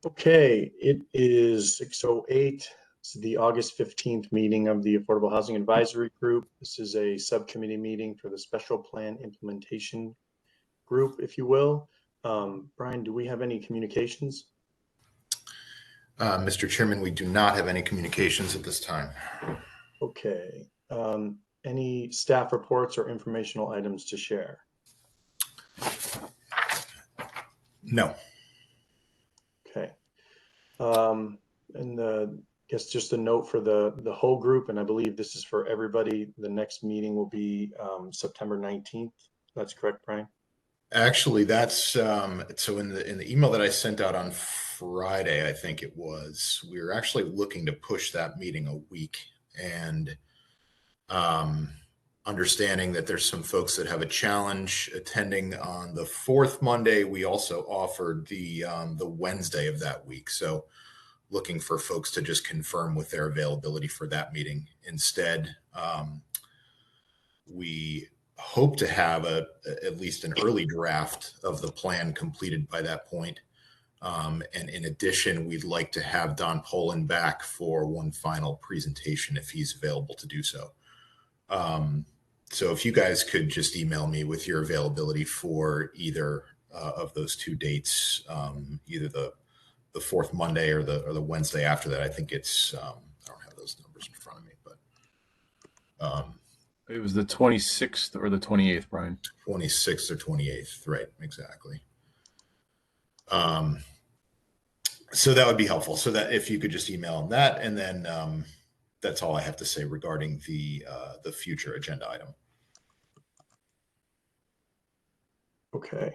Okay, it is 6:08. It's the August 15th meeting of the Affordable Housing Advisory Group. This is a subcommittee meeting for the Special Plan Implementation Group, if you will. Brian, do we have any communications? Mr. Chairman, we do not have any communications at this time. Okay. Any staff reports or informational items to share? No. Okay. And I guess just a note for the whole group, and I believe this is for everybody. The next meeting will be September 19th. That's correct, Brian? Actually, that's so in the email that I sent out on Friday, I think it was, we were actually looking to push that meeting a week, and understanding that there's some folks that have a challenge attending on the fourth Monday. We also offered the Wednesday of that week. So looking for folks to just confirm with their availability for that meeting. Instead, we hope to have at least an early draft of the plan completed by that point. And in addition, we'd like to have Don Poland back for one final presentation if he's available to do so. So if you guys could just email me with your availability for either of those two dates, either the fourth Monday or the Wednesday after that. I think it's I don't have those numbers in front of me, but it was the 26th or the 28th, Brian. 26th or 28th, right? Exactly. So that would be helpful. So that if you could just email them that, and then that's all I have to say regarding the future agenda item. Okay.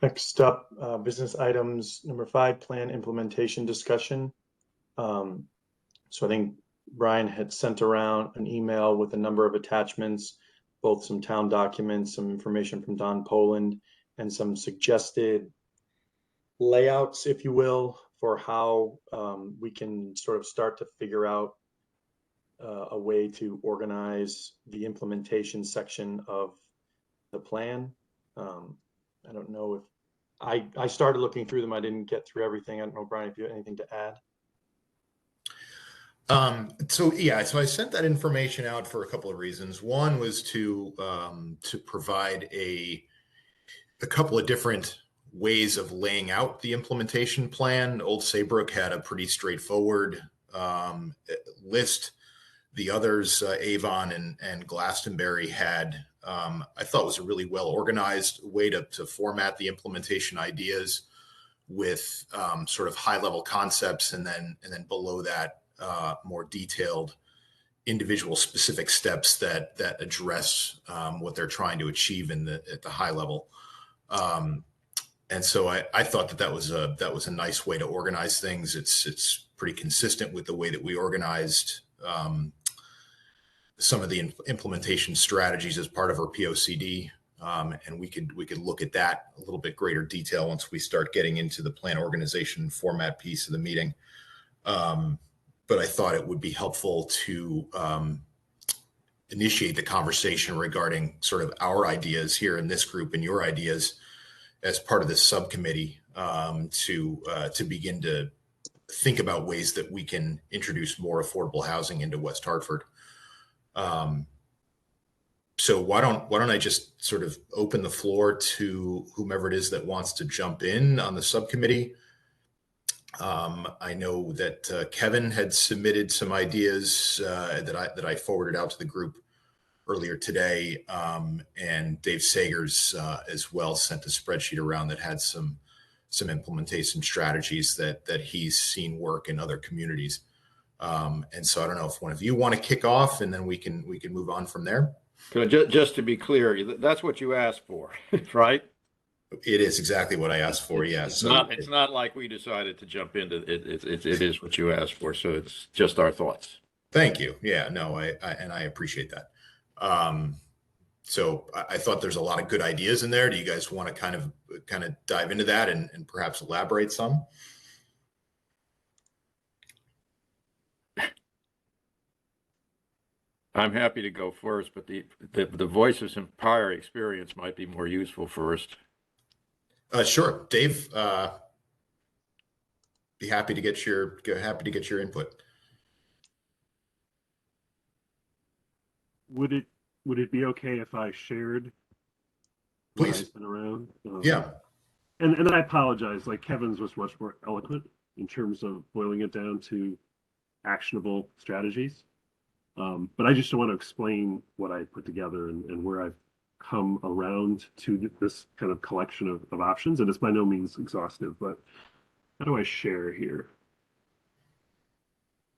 Next up, business items number 5, plan implementation discussion. So I think Brian had sent around an email with a number of attachments, both some town documents, some information from Don Poland, and some suggested layouts, if you will, for how we can sort of start to figure out a way to organize the implementation section of the plan. I don't know if I started looking through them. I didn't get through everything. I don't know, Brian, if you have anything to add. So I sent that information out for a couple of reasons. One was to provide a couple of different ways of laying out the implementation plan. Old Saybrook had a pretty straightforward list. The others, Avon and Glastonbury, had I thought was a really well organized way to format the implementation ideas with sort of high level concepts, and then below that more detailed individual specific steps that address what they're trying to achieve at the high level. And so I thought that was a nice way to organize things. It's pretty consistent with the way that we organized some of the implementation strategies as part of our POCD. And we could look at that a little bit greater detail once we start getting into the plan organization format piece of the meeting. But I thought it would be helpful to initiate the conversation regarding sort of our ideas here in this group and your ideas as part of this subcommittee to begin to think about ways that we can introduce more affordable housing into West Hartford. So why don't I just sort of open the floor to whomever it is that wants to jump in on the subcommittee. I know that Kevin had submitted some ideas that I forwarded out to the group earlier today, and Dave Sagers as well sent a spreadsheet around that had some implementation strategies that he's seen work in other communities. And so I don't know if one of you want to kick off, and then we can move on from there. Just to be clear, that's what you asked for, right? It is exactly what I asked for. Yes. It's not like we decided to jump into it. It is what you asked for. So it's just our thoughts. Thank you. Yeah, no, I appreciate that. So I thought there's a lot of good ideas in there. Do you guys want to kind of dive into that and perhaps elaborate some? I'm happy to go first, but the voice of some prior experience might be more useful first. Sure, Dave. be happy to get your input. Would it be okay if I shared what I Please. sent around? Yeah. And I apologize. Like Kevin's was much more eloquent in terms of boiling it down to actionable strategies. But I just want to explain what I put together and where I've come around to this kind of collection of options. And it's by no means exhaustive, but how do I share here?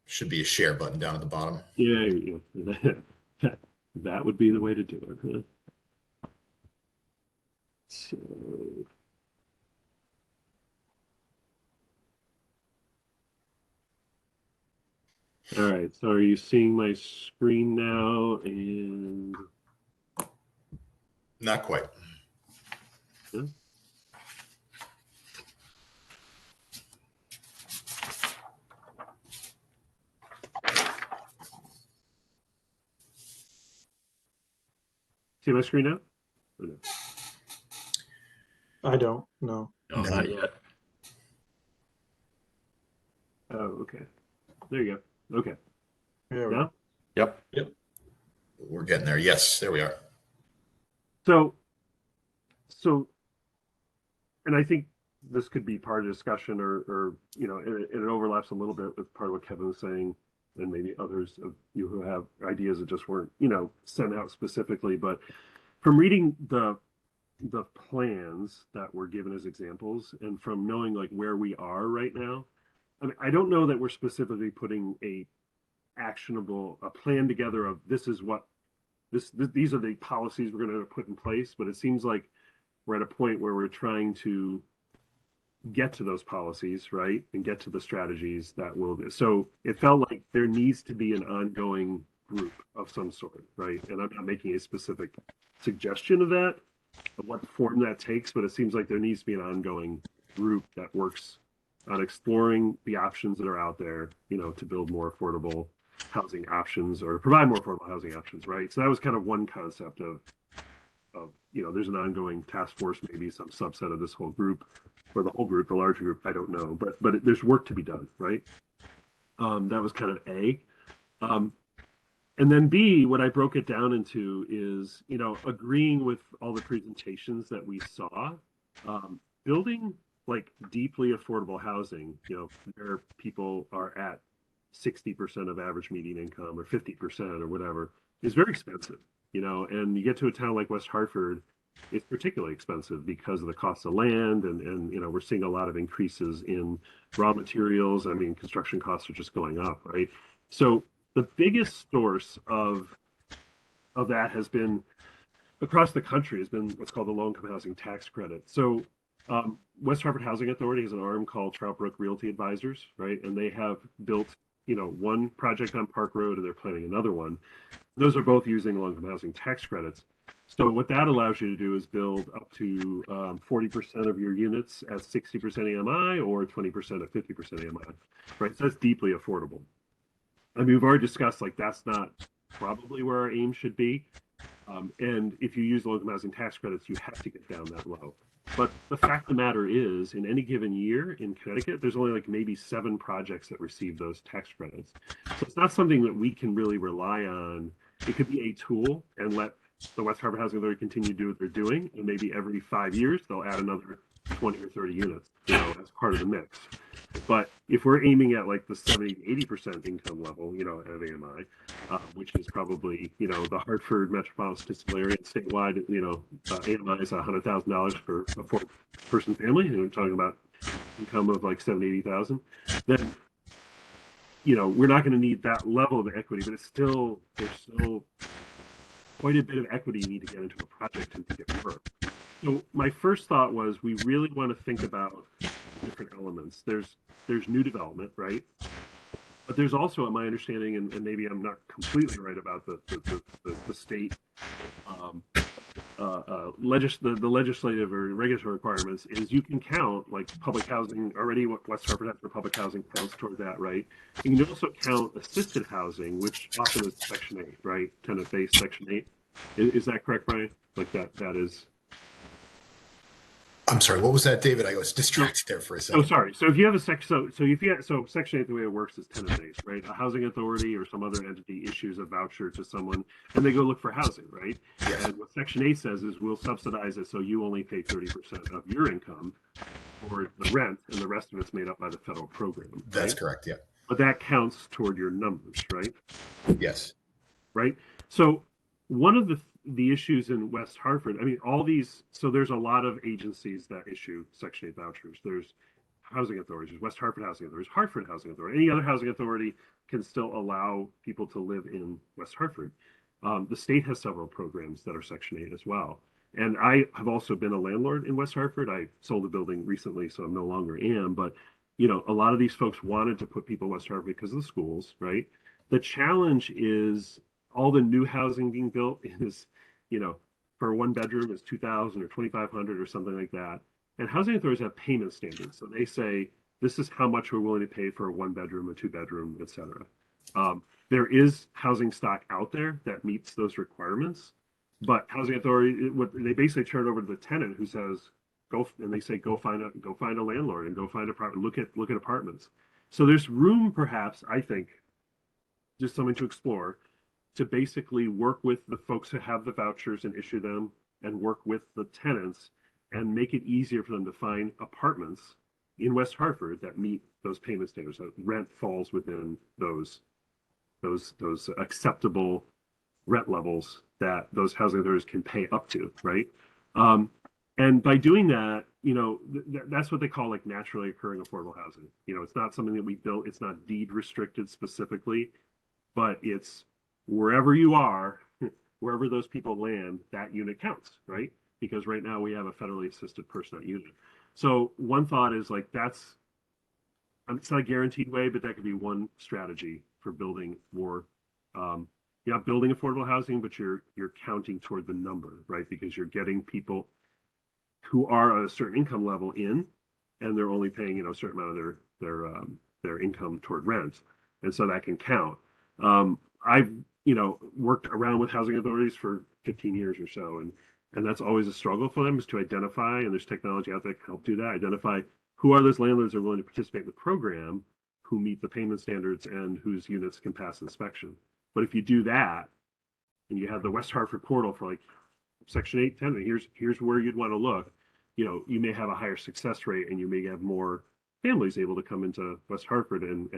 Should be a share button down at the bottom. Yeah. That would be the way to do it. Huh? So, all right. So are you seeing my screen now? And Not quite. yeah. See my screen now? Or no? I don't know. No, not yet. Oh, okay. There you go. Okay. Yeah, Now? Yep. We're getting there. Yes, there we are. So, and I think this could be part of the discussion, or it overlaps a little bit with part of what Kevin was saying, and maybe others of you who have ideas that just weren't, sent out specifically. But from reading the plans that were given as examples, and from knowing like where we are right now, I mean, I don't know that we're specifically putting a plan together of these are the policies we're going to put in place, but it seems like we're at a point where we're trying to get to those policies, right, and get to the strategies that will do. So it felt like there needs to be an ongoing group of some sort, right? And I'm not making a specific suggestion of that, of what form that takes, but it seems like there needs to be an ongoing group that works on exploring the options that are out there, to build more affordable housing options or provide more affordable housing options, right? So that was kind of one concept of there's an ongoing task force, maybe some subset of this whole group, or the whole group, the larger group, I don't know, but there's work to be done, right? That was kind of A. And then B, what I broke it down into is, agreeing with all the presentations that we saw, building like deeply affordable housing, where people are at 60% of average median income or 50% or whatever, is very expensive, and you get to a town like West Hartford, it's particularly expensive because of the cost of land and we're seeing a lot of increases in raw materials. I mean, construction costs are just going up, right? So the biggest source of that has been across the country has been what's called the low-income housing tax credit. So West Hartford Housing Authority has an arm called Troutbrook Realty Advisors, right? And they have built, one project on Park Road, and they're planning another one. Those are both using low-income housing tax credits. So what that allows you to do is build up to 40% of your units at 60% AMI or 20% at 50% AMI, right? So that's deeply affordable. I mean, we've already discussed like that's not probably where our aim should be. And if you use low-income housing tax credits, you have to get down that low. But the fact of the matter is, in any given year in Connecticut, there's only like maybe 7 projects that receive those tax credits. So it's not something that we can really rely on. It could be a tool and let the West Hartford Housing Authority continue to do what they're doing. And maybe every 5 years, they'll add another 20 or 30 units, as part of the mix. But if we're aiming at like the 70 to 80% income level, at AMI, which is probably, the Hartford metropolitan statistical area statewide, AMI is $100,000 for a 4-person family, and we're talking about income of like 70, 80,000, then, we're not going to need that level of equity, but there's still quite a bit of equity you need to get into a project to make it work. So my first thought was we really want to think about different elements. There's new development, right? But there's also, in my understanding, and maybe I'm not completely right about the state the legislative or regulatory requirements, is you can count like public housing already. What West Hartford has for public housing counts toward that, right? You can also count assisted housing, which often is Section 8, right? Tenant-based Section 8. Is that correct, Brian? Like that is. I'm sorry, what was that, David? I was distracted there for a Oh, second. sorry. So if you have a section, so if you have, so Section 8, the way it works is tenant-based, right? A housing authority or some other entity issues a voucher to someone, and they go look for housing, right? Yes. And what Section 8 says is we'll subsidize it so you only pay 30% of your income for the rent, and the rest of it's made up by the federal program. That's right? correct. Yeah. But that counts toward your numbers, right? Yes. Right. So one of the issues in West Hartford, I mean, all these, so there's a lot of agencies that issue Section 8 vouchers. There's housing authorities, there's West Hartford Housing Authority, Hartford Housing Authority. Any other housing authority can still allow people to live in West Hartford. The state has several programs that are Section 8 as well. And I have also been a landlord in West Hartford. I sold a building recently, so I'm no longer am. But, you know, a lot of these folks wanted to put people in West Hartford because of the schools, right? The challenge is all the new housing being built is, you know, for one bedroom is 2,000 or 2,500 or something like that. And housing authorities have payment standards. So they say, this is how much we're willing to pay for a one bedroom, a two bedroom, et cetera. There is housing stock out there that meets those requirements, but housing authority, what they basically turn it over to the tenant who says, go, and they say, go find a landlord and go find a apartment, look at apartments. So there's room, perhaps, I think, just something to explore, to basically work with the folks who have the vouchers and issue them, and work with the tenants and make it easier for them to find apartments in West Hartford that meet those payment standards. So rent falls within those acceptable rent levels that those housing authorities can pay up to, right? And by doing that, you know, that's what they call like naturally occurring affordable housing. You know, it's not something that we built, it's not deed restricted specifically, but it's wherever you are, wherever those people land, that unit counts, right? Because right now we have a federally assisted person unit. So one thought is like it's not a guaranteed way, but that could be one strategy for building more. You're not building affordable housing, but you're counting toward the number, right? Because you're getting people who are at a certain income level in, and they're only paying, you know, a certain amount of their income toward rent, and so that can count. I've, you know, worked around with housing authorities for 15 years or so, and that's always a struggle for them, is to identify, and there's technology out there that can help do that, identify who are those landlords that are willing to participate in the program, who meet the payment standards, and whose units can pass inspection. But if you do that, and you have the West Hartford portal for like Section 8, 10, here's where you'd want to look, you know, you may have a higher success rate, and you may have more families able to come into West Hartford, and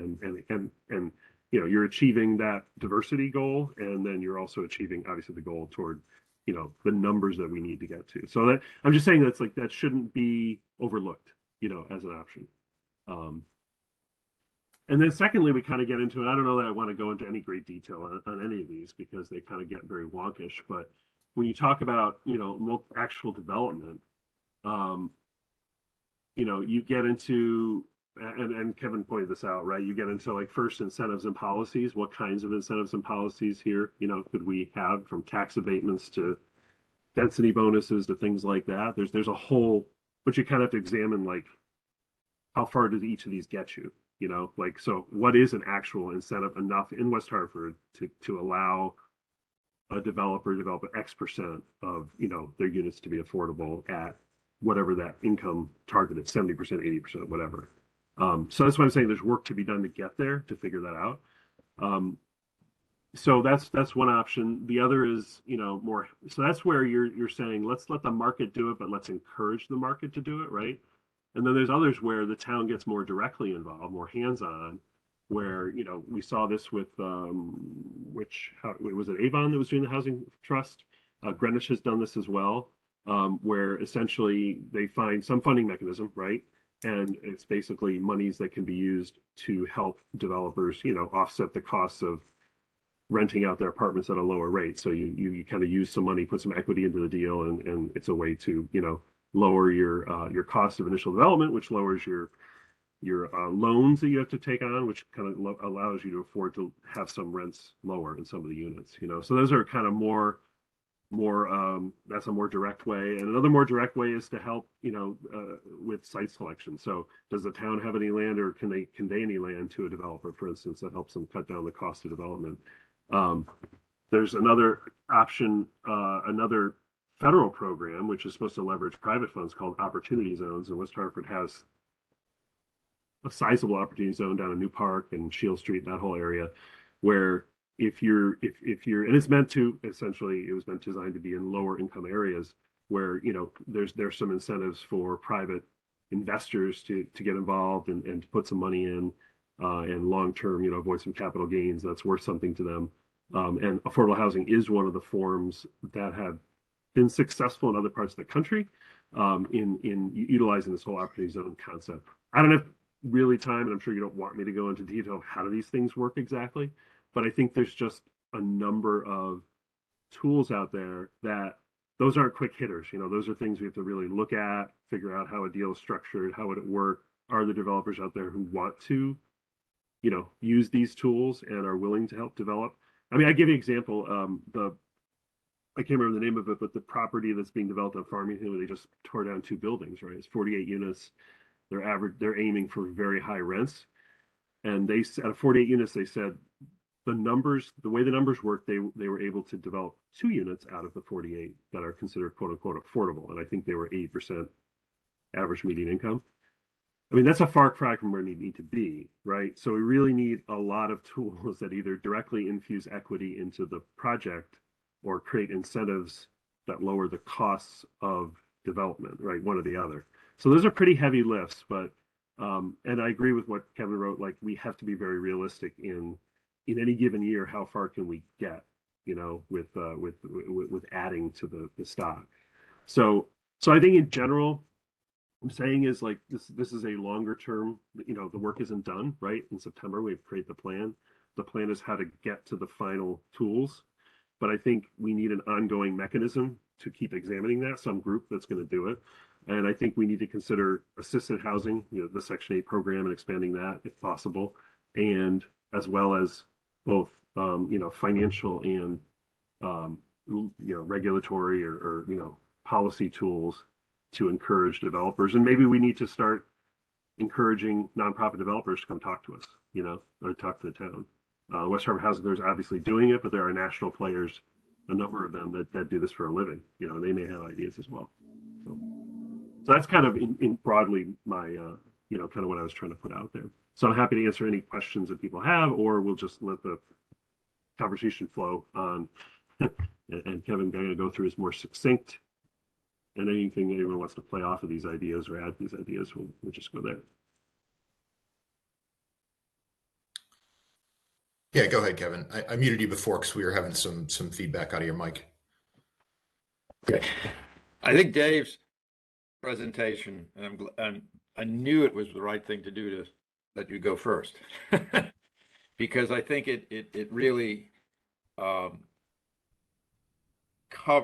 you know, you're achieving that diversity goal, and then you're also achieving obviously the goal toward, you know, the numbers that we need to get to. So that I'm just saying that's like, that shouldn't be overlooked, you know, as an option. And then secondly, we kind of get into it. I don't know that I want to go into any great detail on any of these because they kind of get very wonkish, but when you talk about, you know, actual development, you know, you get into, and Kevin pointed this out, right? You get into like first incentives and policies. What kinds of incentives and policies here, you know, could we have, from tax abatements to density bonuses to things like that? There's a whole, but you kind of have to examine like how far does each of these get you? You know, like, so what is an actual incentive enough in West Hartford to allow a developer develop X% of, you know, their units to be affordable at whatever that income target is, 70%, 80%, whatever. So that's why I'm saying there's work to be done to get there, to figure that out. So that's one option. The other is, you know, more, so that's where you're saying, let's let the market do it, but let's encourage the market to do it, right? And then there's others where the town gets more directly involved, more hands-on, where, you know, we saw this with, was it Avon that was doing the housing trust? Greenwich has done this as well, where essentially they find some funding mechanism, right? And it's basically monies that can be used to help developers, you know, offset the costs of renting out their apartments at a lower rate. So you kind of use some money, put some equity into the deal, and it's a way to, you know, lower your cost of initial development, which lowers your loans that you have to take on, which kind of allows you to afford to have some rents lower in some of the units, you know. So those are kind of more that's a more direct way. And another more direct way is to help, you know, with site selection. So does the town have any land, or can they convey any land to a developer, for instance, that helps them cut down the cost of development? There's another option, another federal program, which is supposed to leverage private funds called Opportunity Zones. And West Hartford has a sizable opportunity zone down in New Park and Shield Street, that whole area, where if you're, and it's meant to, essentially, it was meant designed to be in lower income areas where, you know, there's some incentives for private investors to get involved and to put some money in, and long-term, you know, avoid some capital gains that's worth something to them. And affordable housing is one of the forms that have been successful in other parts of the country, in utilizing this whole opportunity zone concept. I don't have really time, and I'm sure you don't want me to go into detail of how do these things work exactly, but I think there's just a number of tools out there that those aren't quick hitters. You know, those are things we have to really look at, figure out how a deal is structured, how would it work. Are there developers out there who want to, you know, use these tools and are willing to help develop? I mean, I give you an example. I can't remember the name of it, but the property that's being developed on Farmington, where they just tore down 2 buildings, right? It's 48 units. They're aiming for very high rents. And they, out of 48 units, they said the way the numbers work, they were able to develop 2 units out of the 48 that are considered quote unquote affordable. And I think they were 8% average median income. I mean, that's a far cry from where we need to be, right? So we really need a lot of tools that either directly infuse equity into the project or create incentives that lower the costs of development, right? One or the other. So those are pretty heavy lifts, but and I agree with what Kevin wrote. Like, we have to be very realistic in any given year. How far can we get, you know, with adding to the stock? So I think in general, I'm saying is like this is a longer term. You know, the work isn't done, right? In September, we've created the plan. The plan is how to get to the final tools, but I think we need an ongoing mechanism to keep examining that, some group that's going to do it. And I think we need to consider assisted housing, you know, the Section 8 program, and expanding that if possible, and as well as both, you know, financial and, you know, regulatory or, you know, policy tools to encourage developers. And maybe we need to start encouraging nonprofit developers to come talk to us, you know, or talk to the town. West Hartford Housing, there's obviously doing it, but there are national players, a number of them that do this for a living. You know, they may have ideas as well. So that's kind of in broadly my, you know, kind of what I was trying to put out there. So I'm happy to answer any questions that people have, or we'll just let the conversation flow on. And Kevin, going to go through is more succinct. And anything anyone wants to play off of these ideas or add these ideas, we'll just go there. Yeah, go ahead, Kevin. I muted you before because we were having some feedback out of your mic. Okay. I think Dave's presentation, and I knew it was the right thing to do to let you go first, because I think it really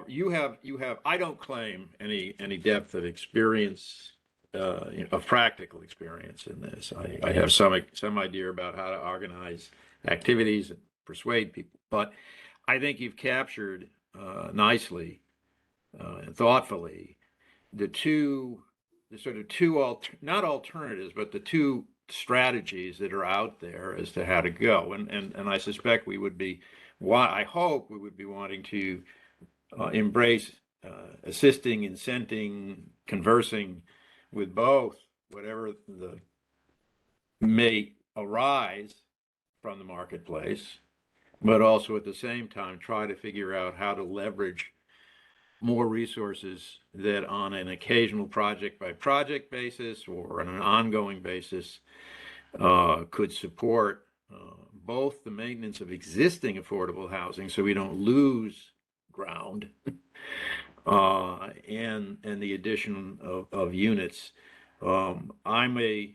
you have I don't claim any depth of experience, you know, of practical experience in this. I have some idea about how to organize activities and persuade people, but I think you've captured nicely and thoughtfully the sort of two not alternatives, but the two strategies that are out there as to how to go. And I suspect I hope we would be wanting to embrace assisting, incenting, conversing with both, whatever may arise from the marketplace, but also at the same time try to figure out how to leverage more resources that on an occasional project by project basis or on an ongoing basis could support both the maintenance of existing affordable housing so we don't lose ground and the addition of units. I'm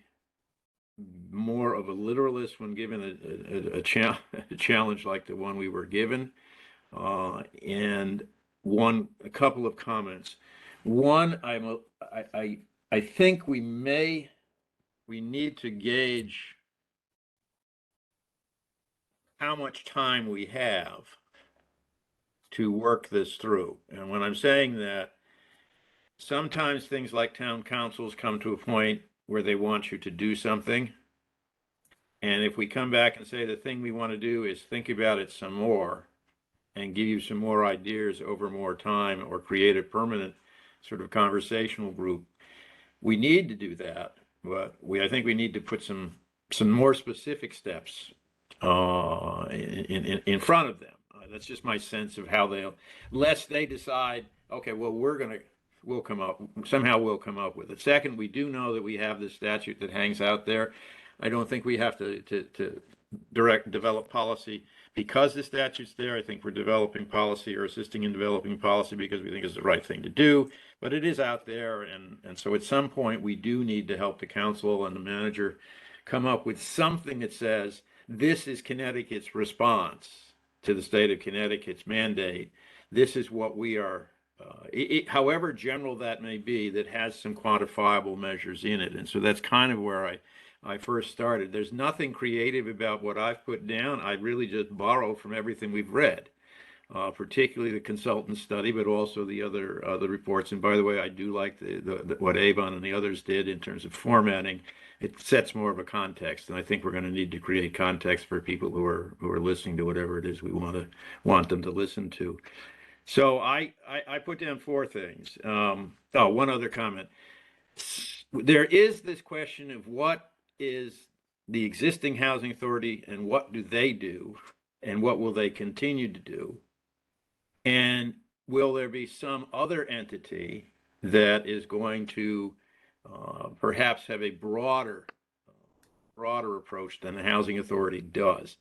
more of a literalist when given a challenge like the one we were given, and a couple of comments. One, I think we need to gauge how much time we have to work this through. And when I'm saying that, sometimes things like town councils come to a point where they want you to do something. And if we come back and say the thing we want to do is think about it some more, and give you some more ideas over more time, or create a permanent sort of conversational group. We need to do that, but I think we need to put some more specific steps in front of them. That's just my sense of how lest they decide, okay, well, we'll come up with it. Second, we do know that we have this statute that hangs out there. I don't think we have to develop policy because the statute's there. I think we're developing policy, or assisting in developing policy, because we think it's the right thing to do. But it is out there, and so at some point we do need to help the council and the manager come up with something that says, this is Connecticut's response to the state of Connecticut's mandate. This is what we are, however general that may be, that has some quantifiable measures in it. And so that's kind of where I first started. There's nothing creative about what I've put down. I really just borrow from everything we've read, particularly the consultant study, but also the other reports. And by the way, I do like what Avon and the others did in terms of formatting. It sets more of a context, and I think we're going to need to create context for people who are listening to whatever it is we want them to listen to. So I put down 4 things. One other comment. There is this question of what is the existing housing authority, and what do they do, and what will they continue to do, and will there be some other entity that is going to perhaps have a broader approach than the housing authority does.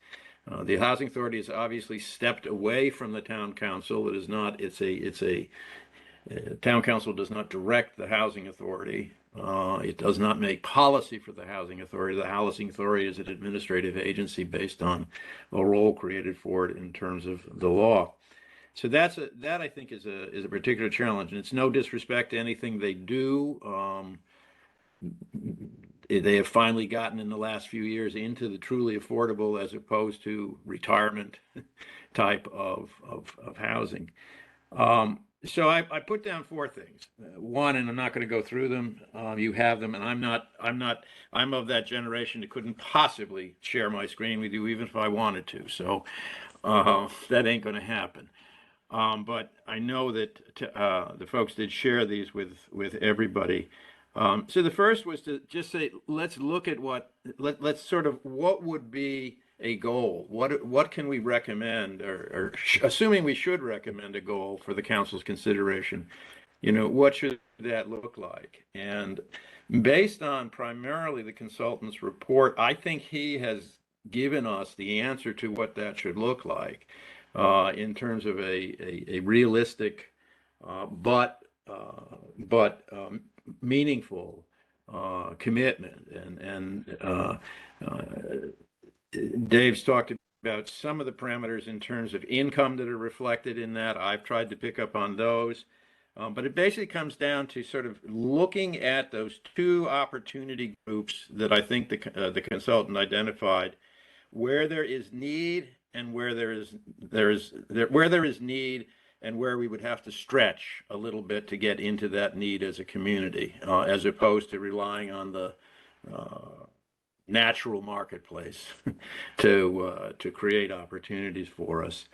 The housing authority has obviously stepped away from the town council. It is not. Town council does not direct the housing authority. It does not make policy for the housing authority. The housing authority is an administrative agency based on a role created for it in terms of the law. So that I think is a particular challenge, and it's no disrespect to anything they do. They have finally gotten in the last few years into the truly affordable as opposed to retirement type of housing. So I put down 4 things. One, and I'm not going to go through them. You have them, and I'm of that generation that couldn't possibly share my screen with you even if I wanted to. So that ain't going to happen. But I know that the folks did share these with everybody. So the first was to just say, let's look at what would be a goal. What can we recommend, or assuming we should recommend a goal for the council's consideration, what should that look like? And based on primarily the consultant's report, I think he has given us the answer to what that should look like in terms of a realistic but meaningful commitment. And Dave's talked about some of the parameters in terms of income that are reflected in that. I've tried to pick up on those. But it basically comes down to sort of looking at those 2 opportunity groups that I think the consultant identified, where there is need and where there is need and where we would have to stretch a little bit to get into that need as a community, as opposed to relying on the natural marketplace to create opportunities for us.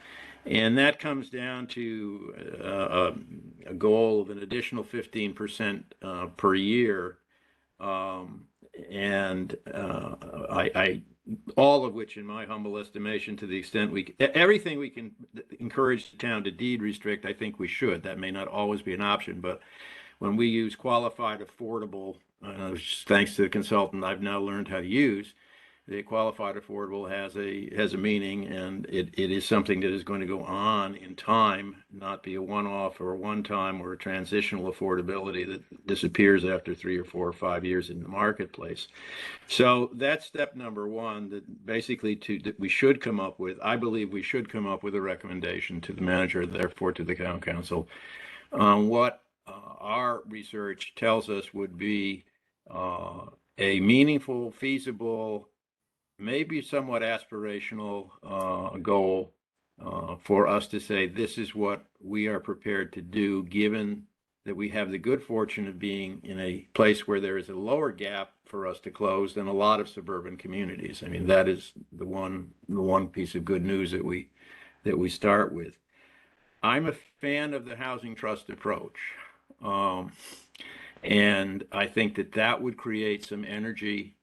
And that comes down to a goal of an additional 15% per year. And I all of which, in my humble estimation, to the extent everything we can encourage the town to deed restrict, I think we should. That may not always be an option, but when we use qualified affordable, thanks to the consultant I've now learned how to use, the qualified affordable has a meaning, and it is something that is going to go on in time, not be a one-off or a one-time or a transitional affordability that disappears after 3 or 4 or 5 years in the marketplace. So that's step number 1, that basically that we should come up with. I believe we should come up with a recommendation to the manager, therefore to the town council, on what our research tells us would be a meaningful, feasible, maybe somewhat aspirational goal for us to say, this is what we are prepared to do, given that we have the good fortune of being in a place where there is a lower gap for us to close than a lot of suburban communities. I mean, that is the one piece of good news that we start with. I'm a fan of the housing trust approach. Um, and I think that that would create some energy,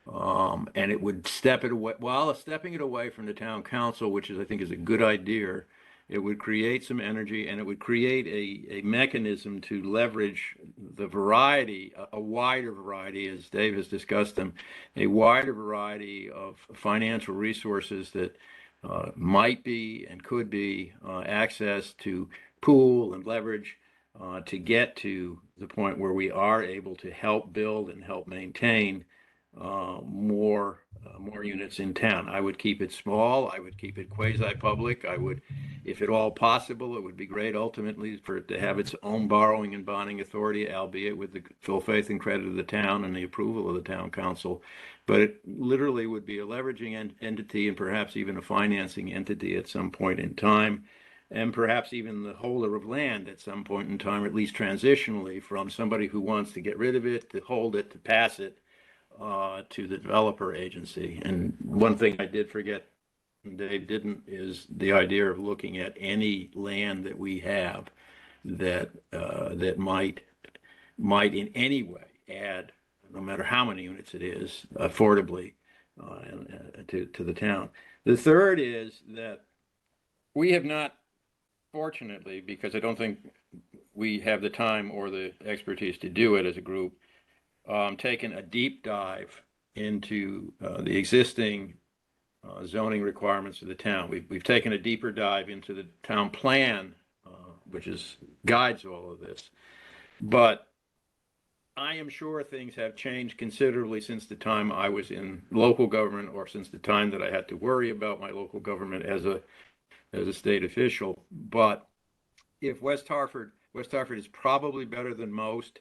and it would step it away, while stepping it away from the town council, which is, I think, is a good idea. It would create some energy, and it would create a mechanism to leverage the variety, a wider variety, as Dave has discussed them, a wider variety of financial resources that might be and could be access to pool and leverage to get to the point where we are able to help build and help maintain more units in town. I would keep it small. I would keep it quasi-public. I would, if at all possible, it would be great ultimately for it to have its own borrowing and bonding authority, albeit with the full faith and credit of the town and the approval of the town council. But it literally would be a leveraging entity and perhaps even a financing entity at some point in time, and perhaps even the holder of land at some point in time, or at least transitionally from somebody who wants to get rid of it, to hold it, to pass it to the developer agency. And one thing I did forget, Dave didn't, is the idea of looking at any land that we have that that might in any way add, no matter how many units it is, affordably to the town. The third is that we have not, fortunately, because I don't think we have the time or the expertise to do it as a group, taken a deep dive into the existing zoning requirements of the town. We've taken a deeper dive into the town plan, which guides all of this. But I am sure things have changed considerably since the time I was in local government, or since the time that I had to worry about my local government as a state official. But if West Hartford is probably better than most,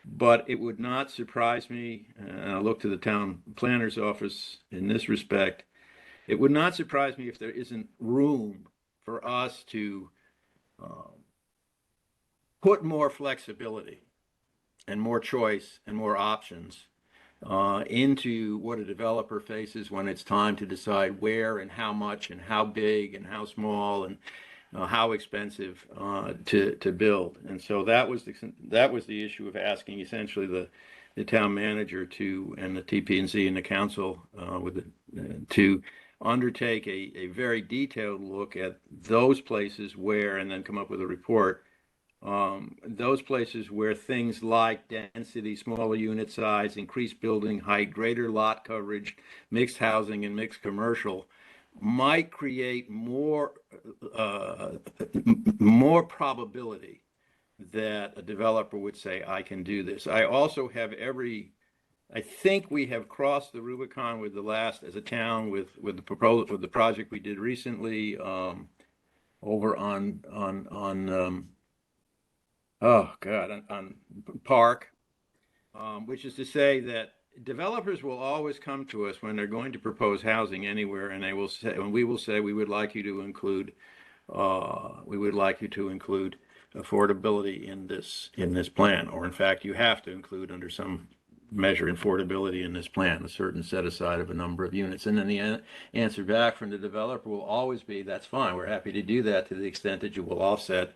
but it would not surprise me, and I look to the town planner's office in this respect, it would not surprise me if there isn't room for us to put more flexibility and more choice and more options into what a developer faces when it's time to decide where and how much and how big and how small and how expensive to build. And so that was the issue of asking essentially the town manager and the TP&Z and the council to undertake a very detailed look at those places where, and then come up with a report, those places where things like density, smaller unit size, increased building height, greater lot coverage, mixed housing and mixed commercial might create more probability that a developer would say, I can do this. I also have I think we have crossed the Rubicon with as a town with the proposal, with the project we did recently over on Park, which is to say that developers will always come to us when they're going to propose housing anywhere, and we will say we would like you to include affordability in this plan, or in fact you have to include under some measure affordability in this plan, a certain set aside of a number of units. And then the answer back from the developer will always be, that's fine, we're happy to do that to the extent that you will offset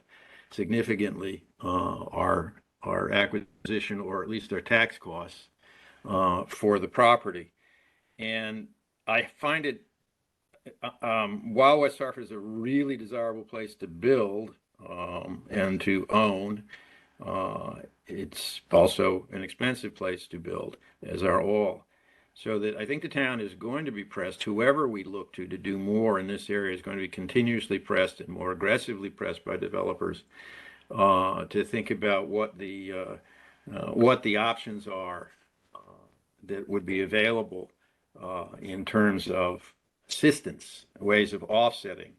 significantly our acquisition, or at least our tax costs for the property. And I find it, while West Hartford is a really desirable place to build and to own, it's also an expensive place to build, as are all. So that I think the town is going to be pressed, whoever we look to do more in this area is going to be continuously pressed and more aggressively pressed by developers to think about what the options are that would be available in terms of assistance, ways of offsetting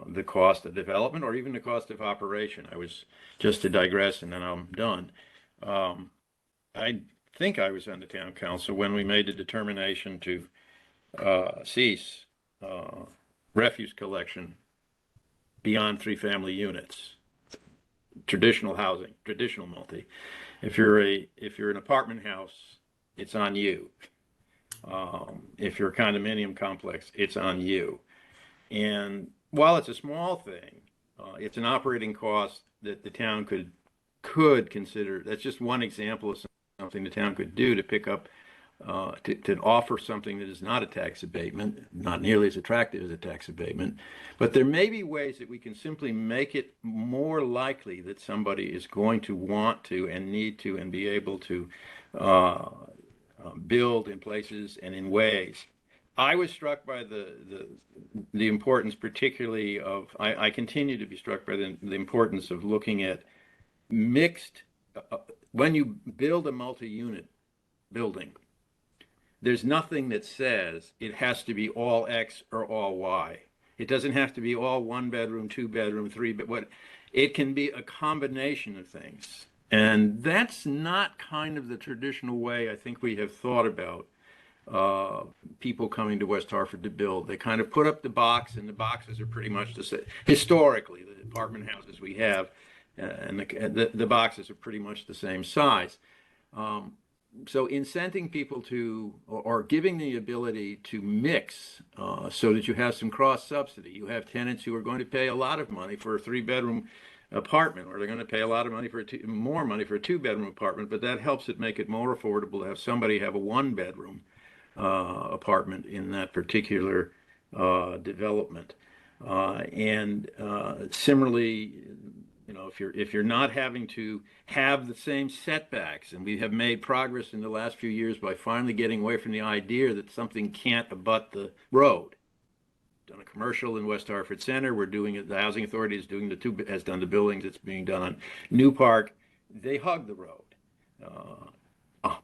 the cost of development or even the cost of operation. I was, just to digress and then I'm done, I think I was on the town council when we made the determination to cease refuse collection beyond 3-family units, traditional housing, traditional multi. If you're an apartment house, it's on you. If you're a condominium complex, it's on you. And while it's a small thing, It's an operating cost that the town could consider. That's just one example of something the town could do to pick up, to offer something that is not a tax abatement, not nearly as attractive as a tax abatement. But there may be ways that we can simply make it more likely that somebody is going to want to and need to and be able to build in places and in ways. I was struck by the importance, particularly of. I continue to be struck by the importance of looking at mixed. When you build a multi-unit building, there's nothing that says it has to be all X or all Y. It doesn't have to be all 1 bedroom, 2 bedroom, 3, but what it can be a combination of things. And that's not kind of the traditional way I think we have thought about people coming to West Hartford to build. They kind of put up the box, and the boxes are pretty much the same. Historically, the apartment houses we have, and the boxes are pretty much the same size. So incenting people to, or giving the ability to mix, so that you have some cross subsidy. You have tenants who are going to pay a lot of money for a 3-bedroom apartment, or they're going to pay a lot of money for more money for a 2-bedroom apartment, but that helps it make it more affordable to have somebody have a 1-bedroom apartment in that particular development. And similarly, if you're not having to have the same setbacks, and we have made progress in the last few years by finally getting away from the idea that something can't abut the road. Done a commercial in West Hartford Center. We're doing it. The Housing Authority is doing has done the buildings. It's being done on New Park. They hug the road.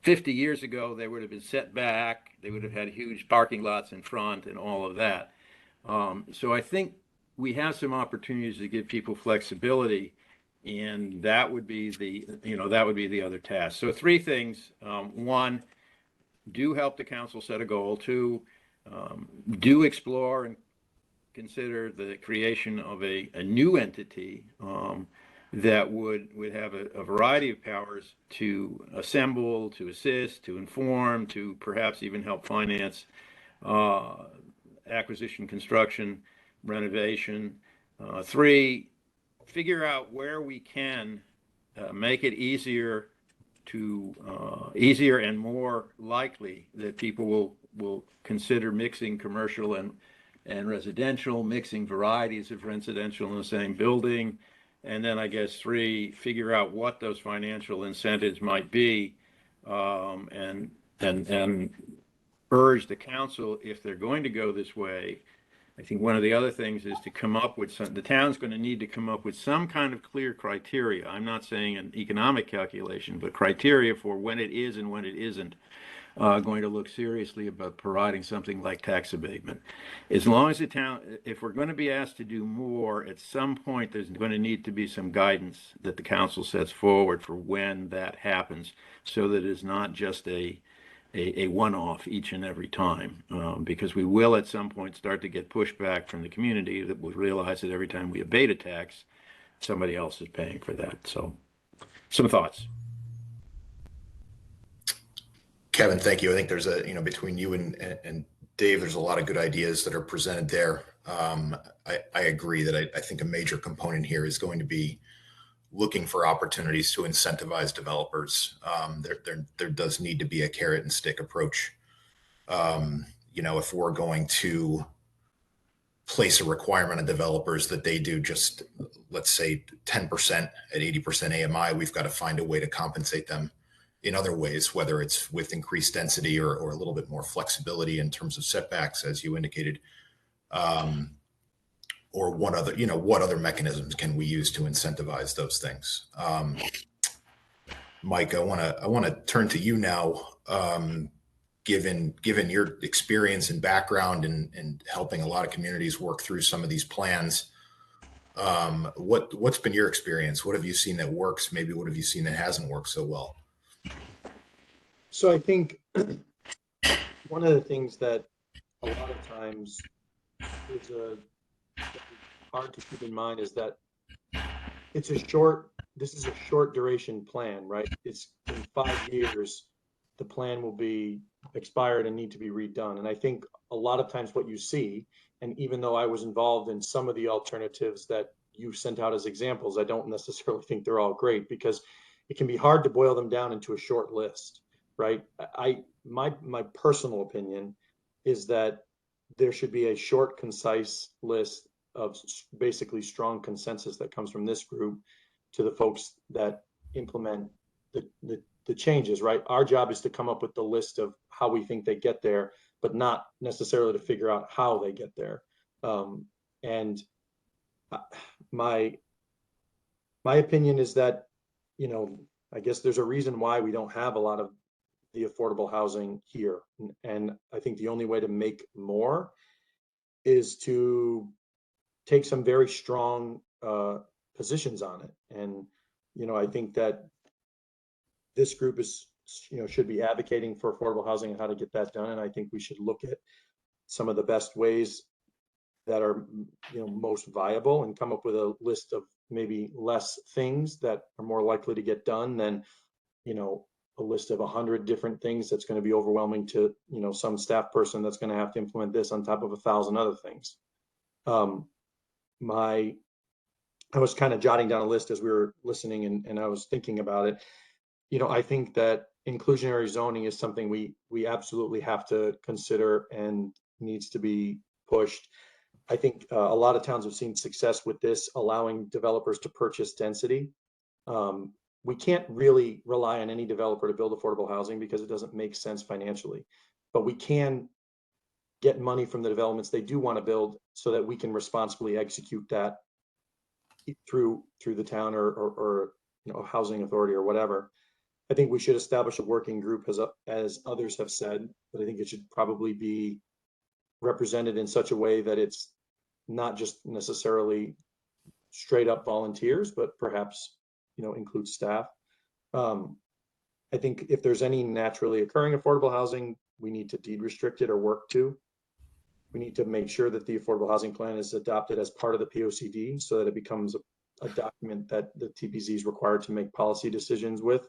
50 years ago, they would have been set back. They would have had huge parking lots in front and all of that. So I think we have some opportunities to give people flexibility, and that would be the other task. So 3 things. 1, do help the council set a goal. 2, do explore and consider the creation of a new entity that would have a variety of powers to assemble, to assist, to inform, to perhaps even help finance acquisition, construction, renovation. 3, figure out where we can make it easier and more likely that people will consider mixing commercial and residential, mixing varieties of residential in the same building. And then I guess 3, figure out what those financial incentives might be, and urge the council, if they're going to go this way. I think one of the other things is to come up with the town's going to need to come up with some kind of clear criteria. I'm not saying an economic calculation, but criteria for when it is and when it isn't going to look seriously about providing something like tax abatement. As long as the town, if we're going to be asked to do more, at some point there's going to need to be some guidance that the council sets forward for when that happens, so that it's not just a one-off each and every time, because we will at some point start to get pushback from the community that will realize that every time we abate a tax, somebody else is paying for that. So, some thoughts. Kevin, thank you. I think there's between you and Dave, there's a lot of good ideas that are presented there. I agree that I think a major component here is going to be looking for opportunities to incentivize developers. There does need to be a carrot and stick approach. If we're going to place a requirement on developers that they do just, let's say, 10% at 80% AMI, we've got to find a way to compensate them in other ways, whether it's with increased density or a little bit more flexibility in terms of setbacks, as you indicated, or what other mechanisms can we use to incentivize those things? Mike, I want to turn to you now. Given your experience and background and helping a lot of communities work through some of these plans, what's been your experience? What have you seen that works? Maybe what have you seen that hasn't worked so well? So I think one of the things that a lot of times is hard to keep in mind is that this is a short duration plan, right? It's in 5 years, the plan will be expired and need to be redone. And I think a lot of times what you see, and even though I was involved in some of the alternatives that you sent out as examples, I don't necessarily think they're all great, because it can be hard to boil them down into a short list, right? My personal opinion is that there should be a short, concise list of basically strong consensus that comes from this group to the folks that implement the changes, right? Our job is to come up with the list of how we think they get there, but not necessarily to figure out how they get there. And my opinion is that, you know, I guess there's a reason why we don't have a lot of the affordable housing here. And I think the only way to make more is to take some very strong positions on it. And, you know, I think that this group is, you know, should be advocating for affordable housing and how to get that done. And I think we should look at some of the best ways that are, you know, most viable and come up with a list of maybe less things that are more likely to get done than, you know, a list of 100 different things that's going to be overwhelming to, you know, some staff person that's going to have to implement this on top of 1,000 other things. I was kind of jotting down a list as we were listening, and I was thinking about it. You know, I think that inclusionary zoning is something we absolutely have to consider and needs to be pushed. I think a lot of towns have seen success with this, allowing developers to purchase density. We can't really rely on any developer to build affordable housing because it doesn't make sense financially, but we can get money from the developments they do want to build so that we can responsibly execute that through the town or you know, housing authority or whatever. I think we should establish a working group as others have said, but I think it should probably be represented in such a way that it's not just necessarily straight up volunteers, but perhaps, you know, include staff. I think if there's any naturally occurring affordable housing, we need to deed restrict it or work to. We need to make sure that the affordable housing plan is adopted as part of the POCD so that it becomes a document that the TPZ is required to make policy decisions with.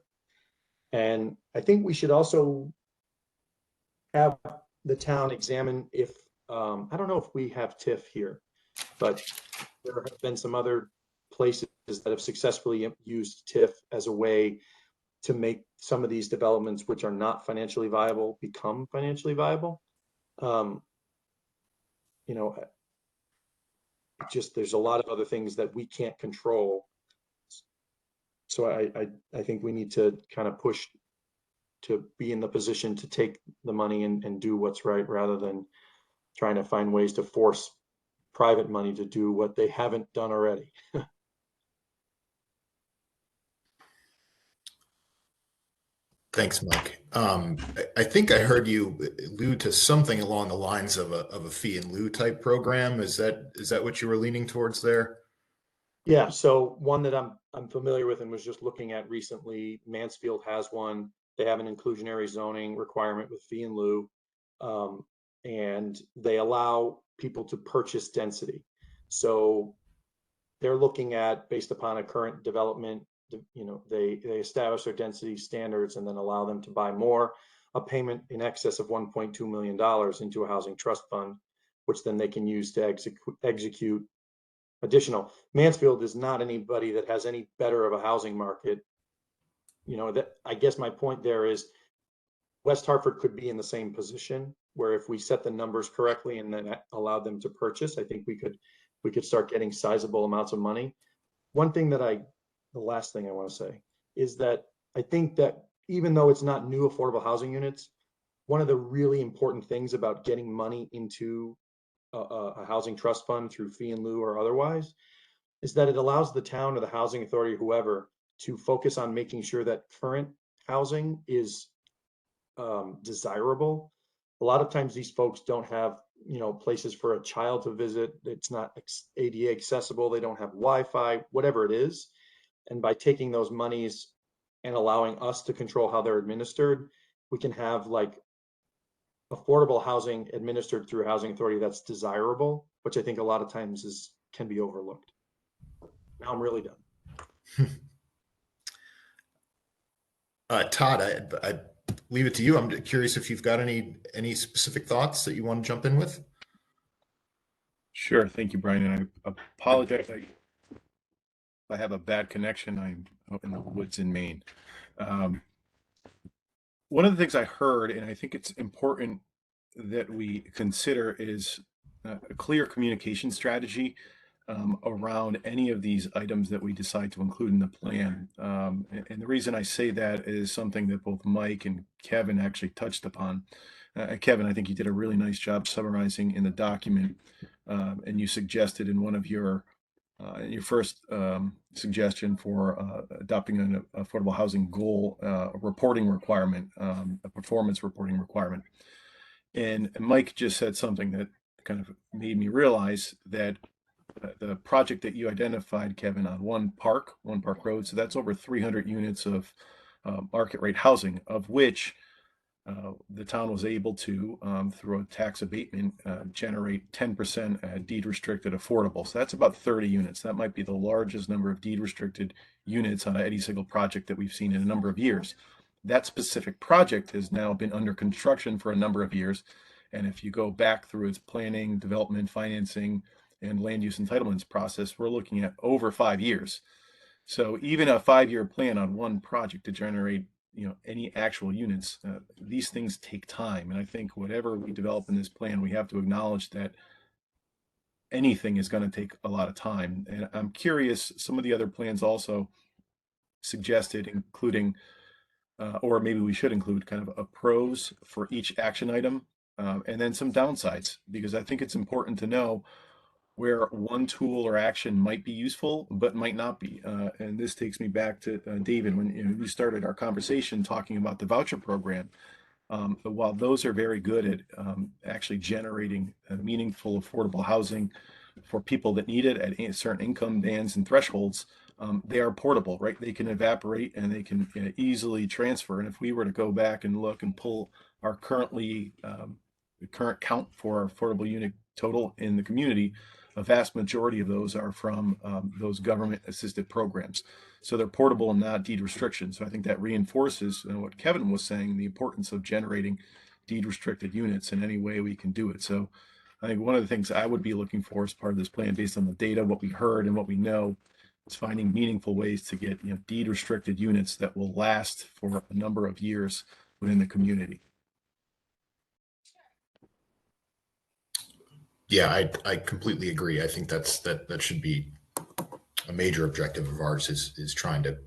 And I think we should also have the town examine if, I don't know if we have TIF here, but there have been some other places that have successfully used TIF as a way to make some of these developments, which are not financially viable, become financially viable. You know, just there's a lot of other things that we can't control. So I think we need to kind of push to be in the position to take the money and do what's right, rather than trying to find ways to force private money to do what they haven't done already. Thanks, Mike. I think I heard you allude to something along the lines of a fee in lieu type program. Is that what you were leaning towards there? Yeah, so one that I'm familiar with and was just looking at recently, Mansfield has one. They have an inclusionary zoning requirement with fee in lieu, and they allow people to purchase density. So they're looking at, based upon a current development, you know, they establish their density standards and then allow them to buy more, a payment in excess of $1.2 million into a housing trust fund, which then they can use to execute additional. Mansfield is not anybody that has any better of a housing market. You know, that, I guess my point there is West Hartford could be in the same position, where if we set the numbers correctly and then allowed them to purchase, I think we could start getting sizable amounts of money. One thing that the last thing I want to say is that I think that even though it's not new affordable housing units, one of the really important things about getting money into a housing trust fund through fee in lieu or otherwise is that it allows the town or the housing authority, whoever, to focus on making sure that current housing is desirable. A lot of times these folks don't have, you know, places for a child to visit. It's not ADA accessible. They don't have Wi-Fi, whatever it is. And by taking those monies and allowing us to control how they're administered, we can have like affordable housing administered through a housing authority that's desirable, which I think a lot of times can be overlooked. Now I'm really done. Todd, I leave it to you. I'm curious if you've got any specific thoughts that you want to jump in with. Sure. Thank you, Brian. And I apologize. I have a bad connection. I'm out in the woods in Maine. Um, one of the things I heard, and I think it's important that we consider, is a clear communication strategy around any of these items that we decide to include in the plan. And the reason I say that is something that both Mike and Kevin actually touched upon. Kevin, I think you did a really nice job summarizing in the document, and you suggested in one of your first suggestion for adopting an affordable housing goal reporting requirement, a performance reporting requirement. And Mike just said something that kind of made me realize that the project that you identified, Kevin, on One Park Road, so that's over 300 units of market rate housing, of which the town was able to, through a tax abatement, generate 10% deed restricted affordable. So that's about 30 units. That might be the largest number of deed restricted units on any single project that we've seen in a number of years. That specific project has now been under construction for a number of years. And if you go back through its planning, development, financing, and land use entitlements process, we're looking at over 5 years. So even a 5-year plan on one project to generate any actual units, these things take time. And I think whatever we develop in this plan, we have to acknowledge that anything is going to take a lot of time. And I'm curious, some of the other plans also suggested including, or maybe we should include, kind of a pros for each action item, and then some downsides, because I think it's important to know where one tool or action might be useful but might not be. And this takes me back to David, when we started our conversation talking about the voucher program. While those are very good at actually generating meaningful affordable housing for people that need it at certain income bands and thresholds, they are portable, right? They can evaporate and they can easily transfer. And if we were to go back and look and pull our current count for our affordable unit total in the community, a vast majority of those are from those government assisted programs. So they're portable and not deed restriction. So I think that reinforces what Kevin was saying, the importance of generating deed restricted units in any way we can do it. So I think one of the things I would be looking for as part of this plan, based on the data, what we heard and what we know, is finding meaningful ways to get deed restricted units that will last for a number of years within the community. Yeah, I completely agree. I think that should be a major objective of ours, is trying to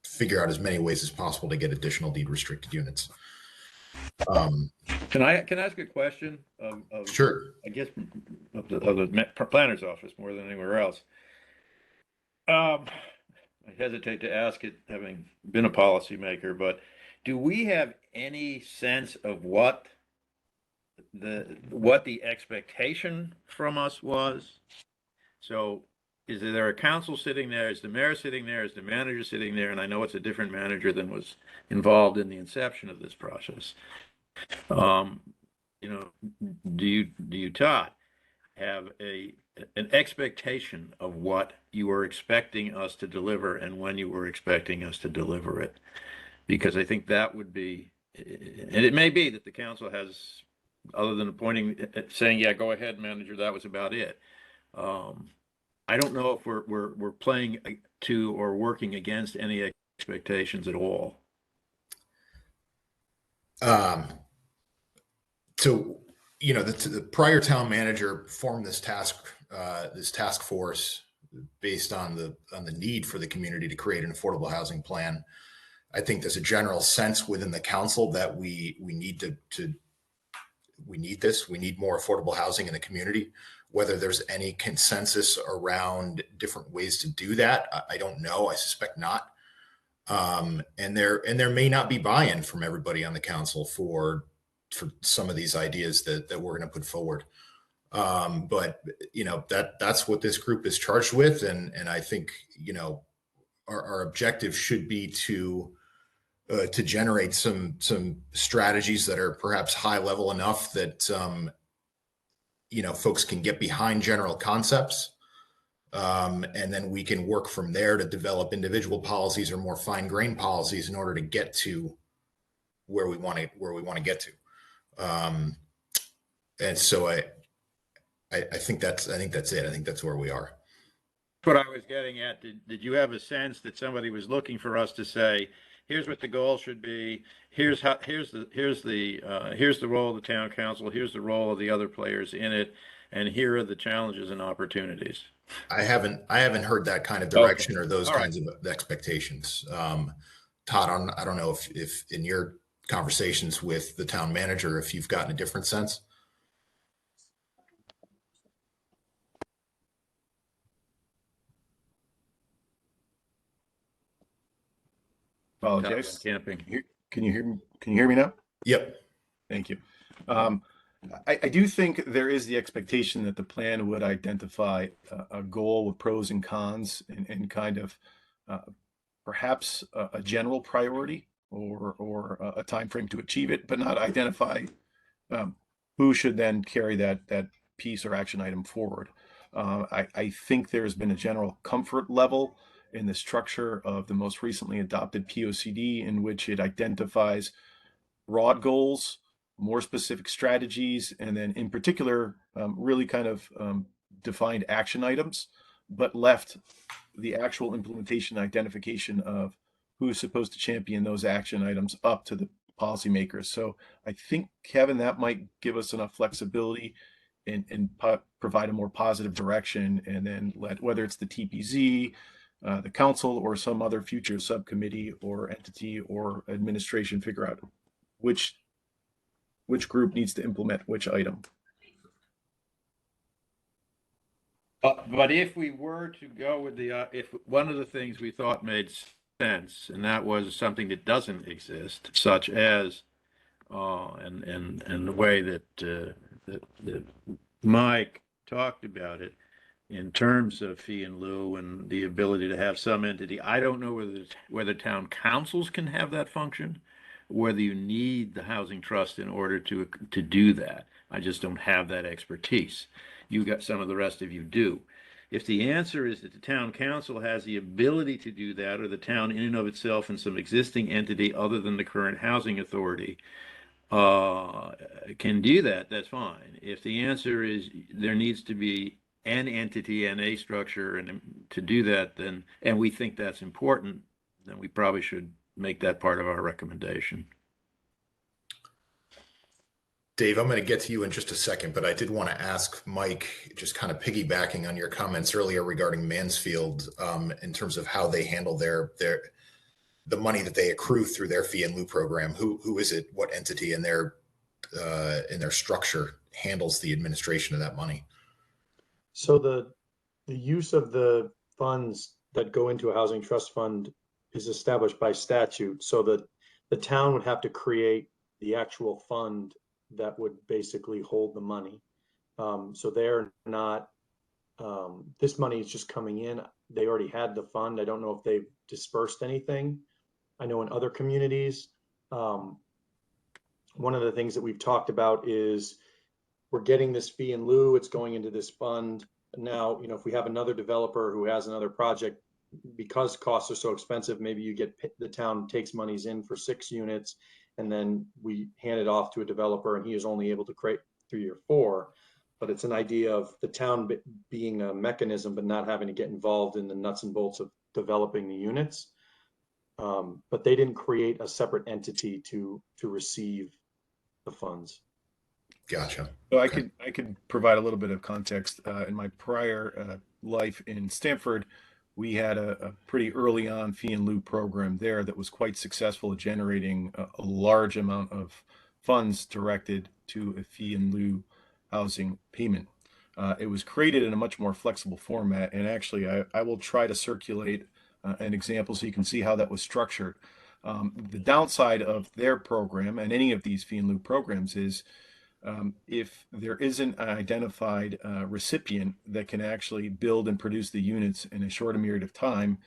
figure out as many ways as possible to get additional deed restricted units. Can I ask a question of Sure. I guess of the planner's office more than anywhere else? I hesitate to ask it, having been a policymaker, but do we have any sense of what the expectation from us was? So is there a council sitting there? Is the mayor sitting there? Is the manager sitting there? And I know it's a different manager than was involved in the inception of this process. Do you, Todd, have an expectation of what you were expecting us to deliver and when you were expecting us to deliver it? Because I think that would be, and it may be that the council has, other than saying, yeah, go ahead, manager, that was about it. I don't know if we're playing to or working against any expectations at all. So, the prior town manager formed this task force based on the need for the community to create an affordable housing plan. I think there's a general sense within the council that we need we need more affordable housing in the community. Whether there's any consensus around different ways to do that, I don't know. I suspect not. And there may not be buy-in from everybody on the council for some of these ideas that we're going to put forward. But that's what this group is charged with, and I think our objective should be to generate some strategies that are perhaps high level enough that folks can get behind general concepts, and then we can work from there to develop individual policies or more fine-grained policies in order to get to where we want to get to. And so I think that's it. I think that's where we are. what I was getting at. Did you have a sense that somebody was looking for us to say, here's what the goal should be, here's the role of the town council, here's the role of the other players in it, and here are the challenges and opportunities? I haven't heard that kind of Okay. direction or those All right. kinds of expectations. Todd, I don't know if in your conversations with the town manager, if you've gotten a different sense. Apologize. Camping. Can you hear me? Can you hear me now? Yep. Thank you. I do think there is the expectation that the plan would identify a goal with pros and cons and kind of perhaps a general priority or a time frame to achieve it, but not identify who should then carry that piece or action item forward. I think there's been a general comfort level in the structure of the most recently adopted POCD, in which it identifies broad goals, more specific strategies, and then in particular, really kind of defined action items, but left the actual implementation and identification of who's supposed to champion those action items up to the policymakers. So I think, Kevin, that might give us enough flexibility and provide a more positive direction, and then let, whether it's the TPZ, the council, or some other future subcommittee or entity or administration, figure out which group needs to implement which item. But if we were to go with if one of the things we thought made sense, and that was something that doesn't exist, such as, and the way that Mike talked about it, in terms of fee in lieu and the ability to have some entity, I don't know whether town councils can have that function, whether you need the housing trust in order to do that. I just don't have that expertise. You got some of the rest of you do. If the answer is that the town council has the ability to do that, or the town in and of itself and some existing entity other than the current housing authority can do that, that's fine. If the answer is there needs to be an entity and a structure and to do that, then, and we think that's important, then we probably should make that part of our recommendation. Dave, I'm going to get to you in just a second, but I did want to ask Mike, just kind of piggybacking on your comments earlier regarding Mansfield, in terms of how they handle the money that they accrue through their fee and lieu program. Who is it? What entity in their structure handles the administration of that money? So the use of the funds that go into a housing trust fund is established by statute, so that the town would have to create the actual fund that would basically hold the money. So they're not, this money is just coming in. They already had the fund. I don't know if they've dispersed anything. I know in other communities, one of the things that we've talked about is we're getting this fee in lieu, it's going into this fund. Now, if we have another developer who has another project, because costs are so expensive, maybe you get, the town takes monies in for 6 units, and then we hand it off to a developer and he is only able to create 3 or 4. But it's an idea of the town being a mechanism, but not having to get involved in the nuts and bolts of developing the units. But they didn't create a separate entity to receive the funds. Gotcha. So Okay. I could provide a little bit of context. In my prior life in Stanford, we had a pretty early on fee and lieu program there that was quite successful at generating a large amount of funds directed to a fee and lieu housing payment. It was created in a much more flexible format, and actually I will try to circulate an example so you can see how that was structured. The downside of their program and any of these fee and lieu programs is if there isn't an identified recipient that can actually build and produce the units in a short period of time,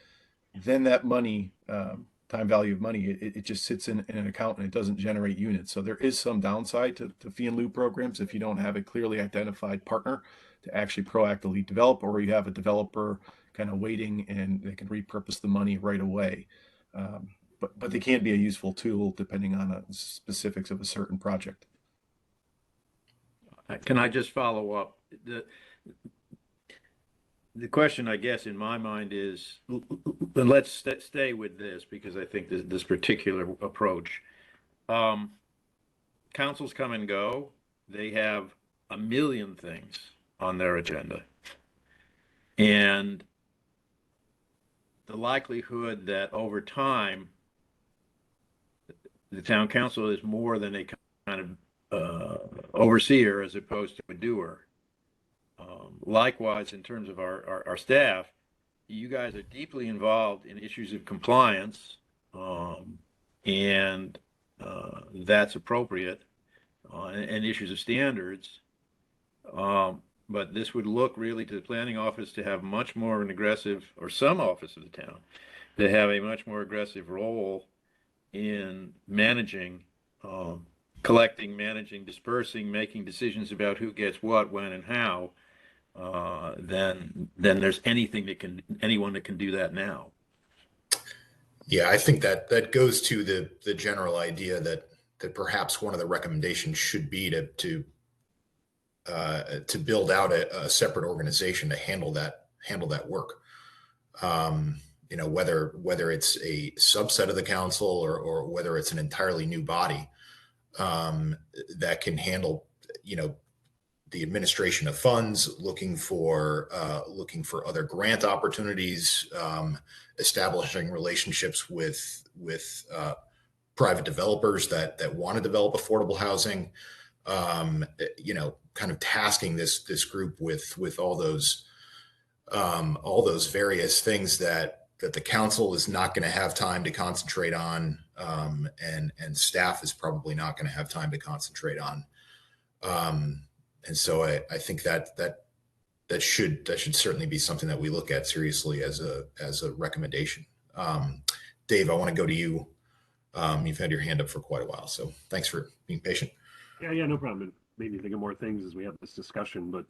then that money, time value of money, it just sits in an account and it doesn't generate units. So there is some downside to fee and lieu programs if you don't have a clearly identified partner to actually proactively develop, or you have a developer kind of waiting and they can repurpose the money right away. But they can be a useful tool depending on the specifics of a certain project. Can I just follow up? the question, I guess, in my mind is, and let's stay with this because I think this particular approach, councils come and go. They have a million things on their agenda. And the likelihood that over time, the town council is more than a kind of overseer as opposed to a doer. Likewise, in terms of our staff, you guys are deeply involved in issues of compliance, and that's appropriate, and issues of standards. But this would look really to the planning office to have much more an aggressive, or some office of the town, to have a much more aggressive role in managing, collecting, managing, dispersing, making decisions about who gets what, when, and how. Then there's anyone that can do that now. Yeah, I think that goes to the general idea that perhaps one of the recommendations should be to build out a separate organization to handle that work. Whether it's a subset of the council or whether it's an entirely new body that can handle, the administration of funds, looking for other grant opportunities, establishing relationships with private developers that want to develop affordable housing. Kind of tasking this group with all those various things that the council is not going to have time to concentrate on, and staff is probably not going to have time to concentrate on. And so I think that should certainly be something that we look at seriously as a recommendation. Dave, I want to go to you. You've had your hand up for quite a while, so thanks for being patient. Yeah, no problem. It made me think of more things as we have this discussion, but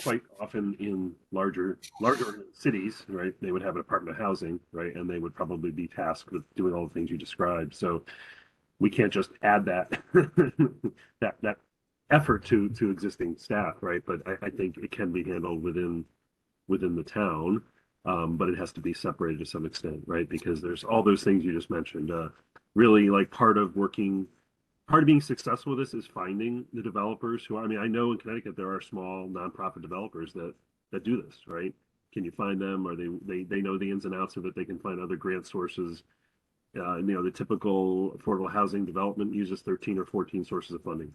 quite often in larger cities, right, they would have an apartment housing, right, and they would probably be tasked with doing all the things you described. So we can't just add that that effort to existing staff, right? But I think it can be handled within the town, but it has to be separated to some extent, right? Because there's all those things you just mentioned. Really, like part of being successful with this is finding the developers who I know in Connecticut there are small nonprofit developers that do this, right? Can you find them? Or they know the ins and outs of it? They can find other grant sources. The typical affordable housing development uses 13 or 14 sources of funding,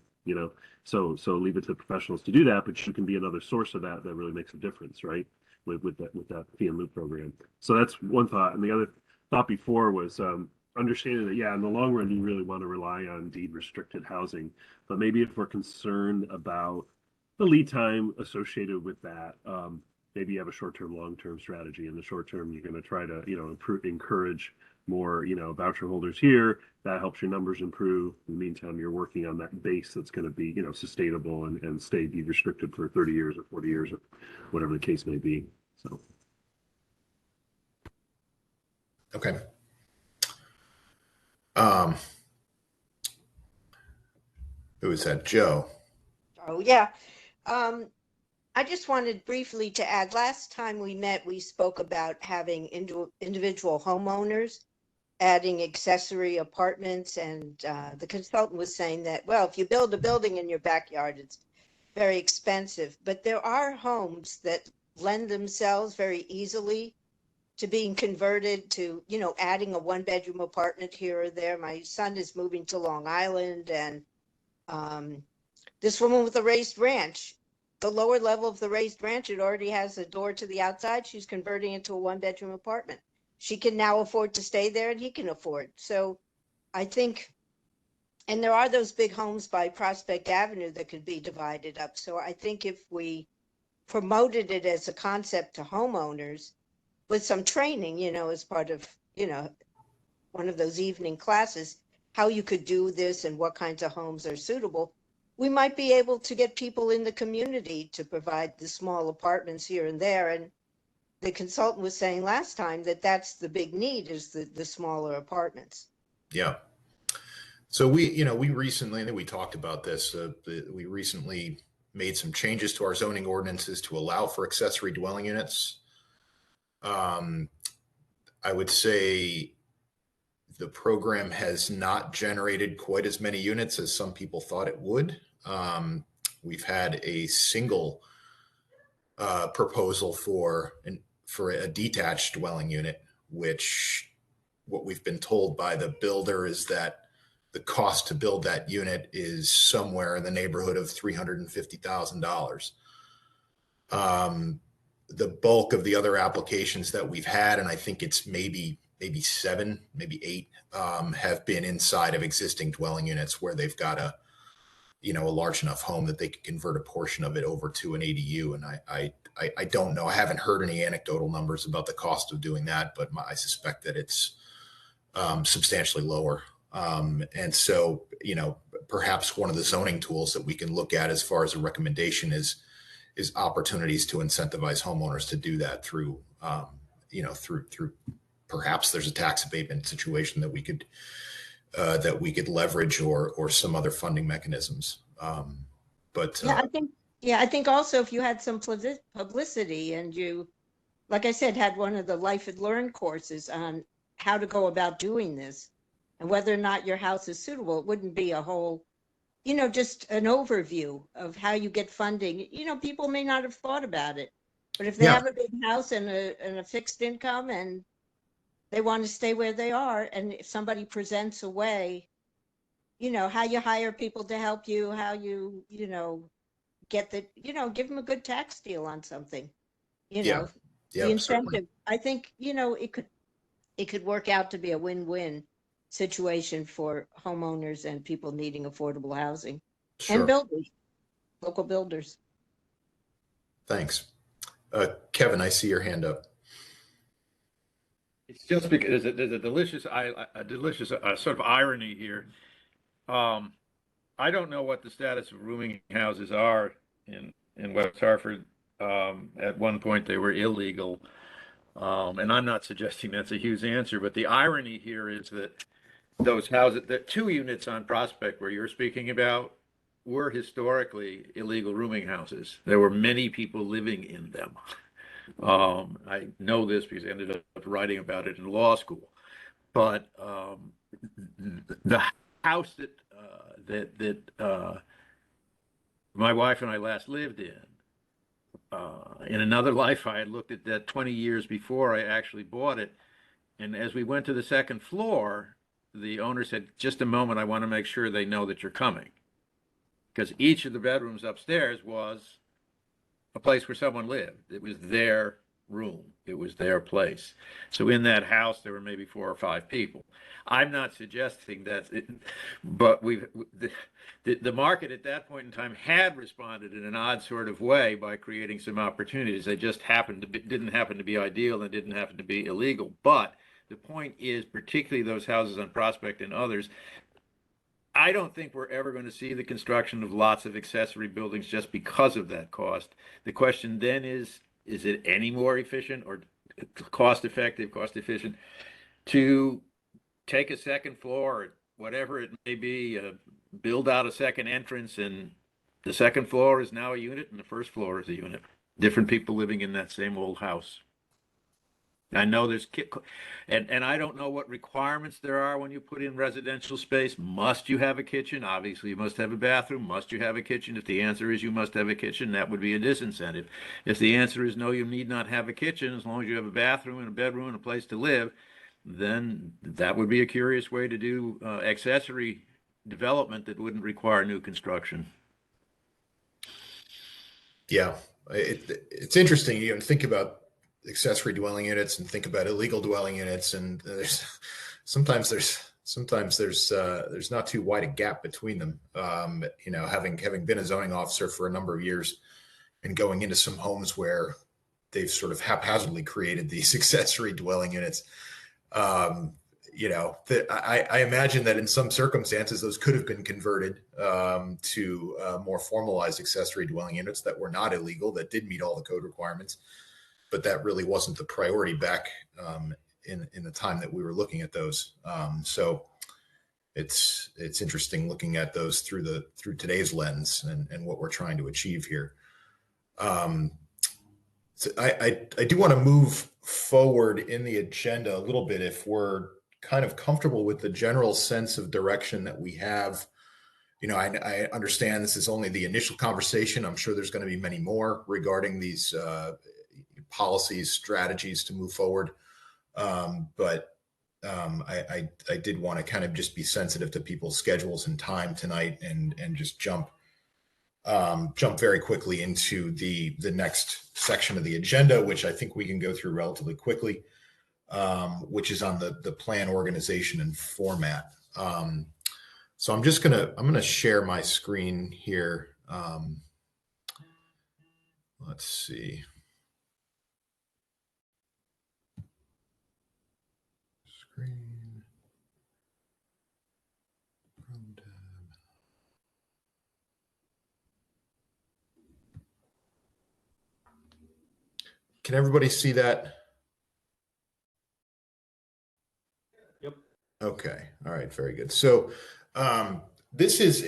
so leave it to professionals to do that, but you can be another source of that really makes a difference, right? With that fee and loop program. So that's one thought. And the other thought before was understanding that, in the long run, you really want to rely on deed restricted housing, but maybe if we're concerned about the lead time associated with that, maybe you have a short-term, long-term strategy. In the short term, you're going to try to, encourage more, voucher holders here. That helps your numbers improve. In the meantime, you're working on that base that's going to be, sustainable and stay deed restricted for 30 years or 40 years or whatever the case may be. So. Okay. Who is that? Joe. Oh, yeah. I just wanted briefly to add, last time we met, we spoke about having individual homeowners adding accessory apartments, and the consultant was saying that, well, if you build a building in your backyard, it's very expensive, but there are homes that lend themselves very easily to being converted to, adding a one-bedroom apartment here or there. My son is moving to Long Island, and this woman with a raised ranch, the lower level of the raised ranch, it already has a door to the outside. She's converting it to a one-bedroom apartment. She can now afford to stay there, and he can afford. So I think, and there are those big homes by Prospect Avenue that could be divided up. So I think if we promoted it as a concept to homeowners with some training, as part of, one of those evening classes, how you could do this and what kinds of homes are suitable, we might be able to get people in the community to provide the small apartments here and there. And the consultant was saying last time that that's the big need, is the smaller apartments. Yeah. So we recently, I think we talked about this, we recently made some changes to our zoning ordinances to allow for accessory dwelling units. I would say the program has not generated quite as many units as some people thought it would. We've had a single proposal for a detached dwelling unit, which what we've been told by the builder is that the cost to build that unit is somewhere in the neighborhood of $350,000. The bulk of the other applications that we've had, and I think it's maybe 7, maybe 8, have been inside of existing dwelling units where they've got a large enough home that they could convert a portion of it over to an ADU. And I don't know. I haven't heard any anecdotal numbers about the cost of doing that, but I suspect that it's substantially lower. And so, perhaps one of the zoning tools that we can look at as far as a recommendation is opportunities to incentivize homeowners to do that through perhaps there's a tax abatement situation that we could leverage or some other funding mechanisms. I think also if you had some publicity and you, like I said, had one of the Life and Learn courses on how to go about doing this and whether or not your house is suitable, it wouldn't be a whole, just an overview of how you get funding. People may not have thought about it, but if they have a big house and a fixed income and they want to stay where they are, and if somebody presents a way, how you hire people to help you, how you, get give them a good tax deal on something, the incentive. Certainly. I think, it could work out to be a win-win situation for homeowners and people needing affordable housing and builders, local builders. Thanks. Kevin, I see your hand up. It's just because there's a delicious sort of irony here. I don't know what the status of rooming houses are in West Hartford. At one point they were illegal. And I'm not suggesting that's a huge answer, but the irony here is that those houses, the 2 units on Prospect where you're speaking about, were historically illegal rooming houses. There were many people living in them. I know this because I ended up writing about it in law school. But the house that my wife and I last lived in another life, I had looked at that 20 years before I actually bought it. And as we went to the second floor, the owner said, "Just a moment, I want to make sure they know that you're coming." Because each of the bedrooms upstairs was a place where someone lived. It was their room. It was their place. So in that house, there were maybe 4 or 5 people. I'm not suggesting that, but the market at that point in time had responded in an odd sort of way by creating some opportunities. They just didn't happen to be ideal and didn't happen to be illegal. But the point is, particularly those houses on Prospect and others, I don't think we're ever going to see the construction of lots of accessory buildings just because of that cost. The question then is it any more efficient or cost efficient to take a second floor, or whatever it may be, build out a second entrance, and the second floor is now a unit and the first floor is a unit. Different people living in that same old house. I know there's, and I don't know what requirements there are when you put in residential space. Must you have a kitchen? Obviously, you must have a bathroom. Must you have a kitchen? If the answer is you must have a kitchen, that would be a disincentive. If the answer is no, you need not have a kitchen, as long as you have a bathroom and a bedroom and a place to live, then that would be a curious way to do accessory development that wouldn't require new construction. Yeah, it's interesting. Think about accessory dwelling units and think about illegal dwelling units, and sometimes there's not too wide a gap between them. Having been a zoning officer for a number of years and going into some homes where they've sort of haphazardly created these accessory dwelling units, I imagine that in some circumstances those could have been converted to more formalized accessory dwelling units that were not illegal, that did meet all the code requirements. But that really wasn't the priority back in the time that we were looking at those. So it's interesting looking at those through today's lens and what we're trying to achieve here. So I do want to move forward in the agenda a little bit if we're kind of comfortable with the general sense of direction that we have. I understand this is only the initial conversation. I'm sure there's going to be many more regarding these policies, strategies to move forward. But I did want to kind of just be sensitive to people's schedules and time tonight and just jump very quickly into the next section of the agenda, which I think we can go through relatively quickly, which is on the plan organization and format. So I'm gonna share my screen here. Let's see. Screen. Chrome tab. Can everybody see that? Yep. Okay. All right. Very good. So this is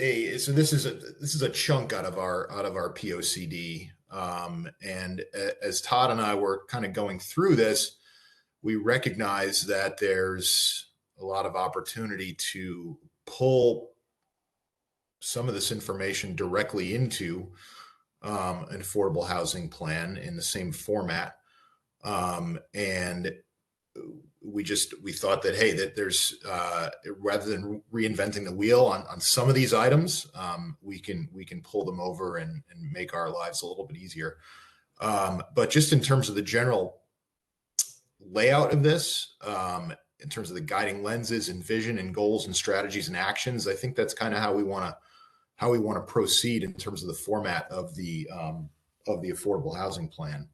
a chunk out of our POCD. And as Todd and I were kind of going through this, we recognize that there's a lot of opportunity to pull some of this information directly into an affordable housing plan in the same format. And we thought that, hey, that there's rather than reinventing the wheel on some of these items, we can pull them over and make our lives a little bit easier. But just in terms of the general layout of this, in terms of the guiding lenses and vision and goals and strategies and actions, I think that's kind of how we want to proceed in terms of the format of the affordable housing plan.